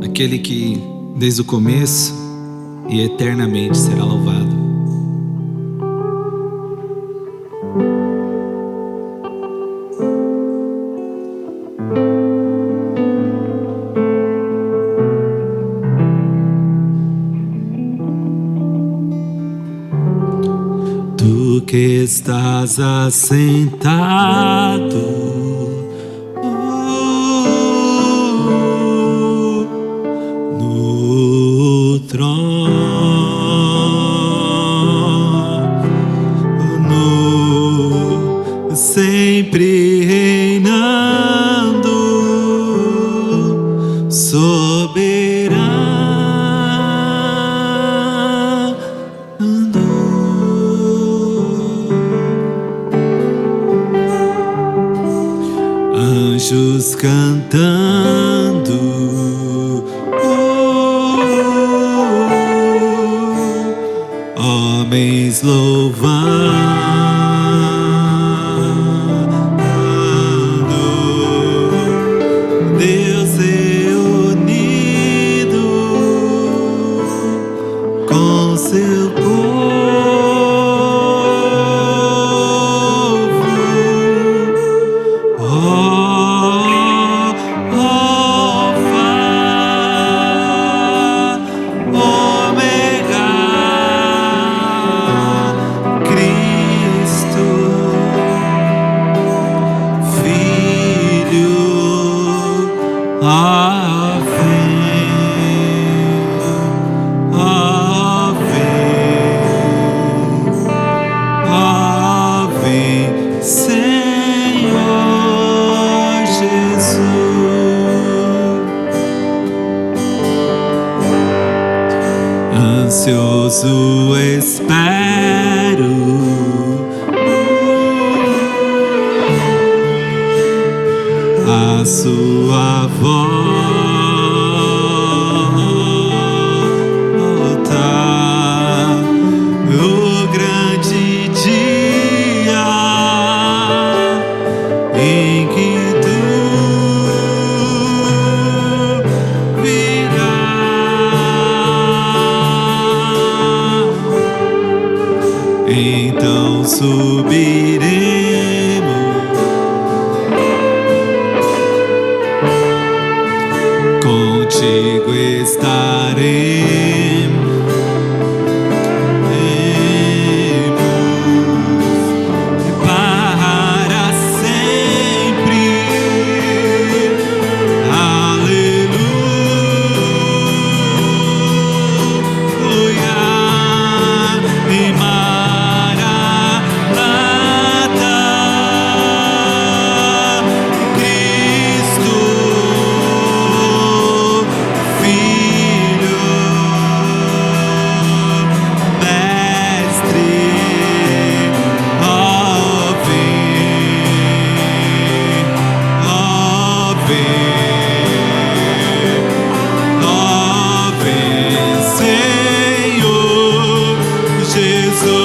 Speaker 2: aquele que desde o começo e eternamente será louvado. Tu que estás assentado no trono, sempre reinando, anjos cantando, homens louvando, Deus reunido Deus o espero. A sua volta, o grande dia em que tu virás. Então subiremos contigo, estaremos para sempre. Aleluia. E Maranata, Cristo, Filho, Mestre, ó vem, ó vem, ó vem, Senhor Jesus.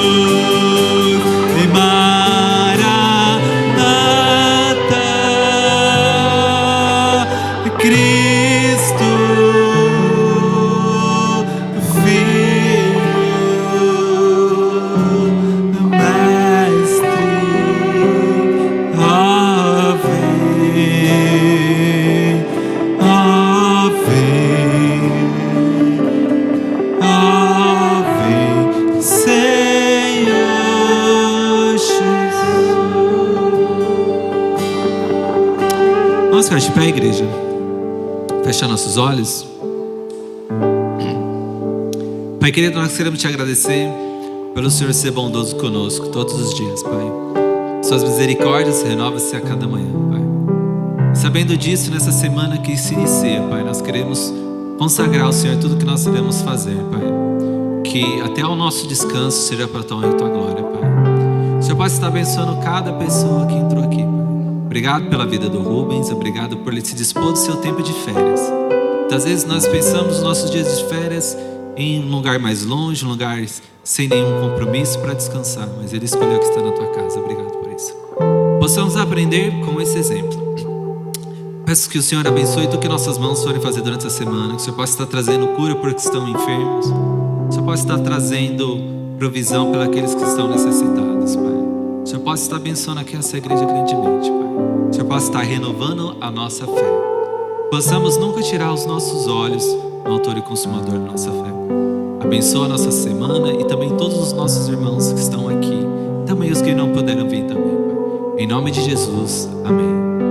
Speaker 2: E Maranata, Cristo, Filho, Mestre, ó vem, ó vem, ó vem, Senhor Jesus. Vamos ficar de pé, igreja. Fechar nossos olhos. Pai querido, nós queremos te agradecer pelo Senhor ser bondoso conosco todos os dias, Pai. Suas misericórdias renovam-se a cada manhã, Pai. Sabendo disso, nessa semana que se inicia, Pai, nós queremos consagrar ao Senhor tudo que nós devemos fazer, Pai. Que até o nosso descanso seja para a tua honra e tua glória, Pai. O Senhor pode estar abençoando cada pessoa que entrou aqui, Pai. Obrigado pela vida do Rubens, obrigado por ele se dispor do seu tempo de férias. Muitas vezes nós pensamos nos nossos dias de férias em um lugar mais longe, um lugar sem nenhum compromisso para descansar, mas ele escolheu que está na tua casa. Obrigado por isso. Possamos aprender com esse exemplo. Peço que o Senhor abençoe tudo que nossas mãos forem fazer durante a semana, que o Senhor possa estar trazendo cura por que estão enfermos, que o Senhor possa estar trazendo provisão para aqueles que estão necessitados, Pai. O Senhor possa estar abençoando aqui essa igreja grandemente, Pai. O Senhor possa estar renovando a nossa fé. Possamos nunca tirar os nossos olhos do autor e consumador da nossa fé. Abençoa a nossa semana e também todos os nossos irmãos que estão aqui, também os que não puderam vir também, Pai. Em nome de Jesus, amém.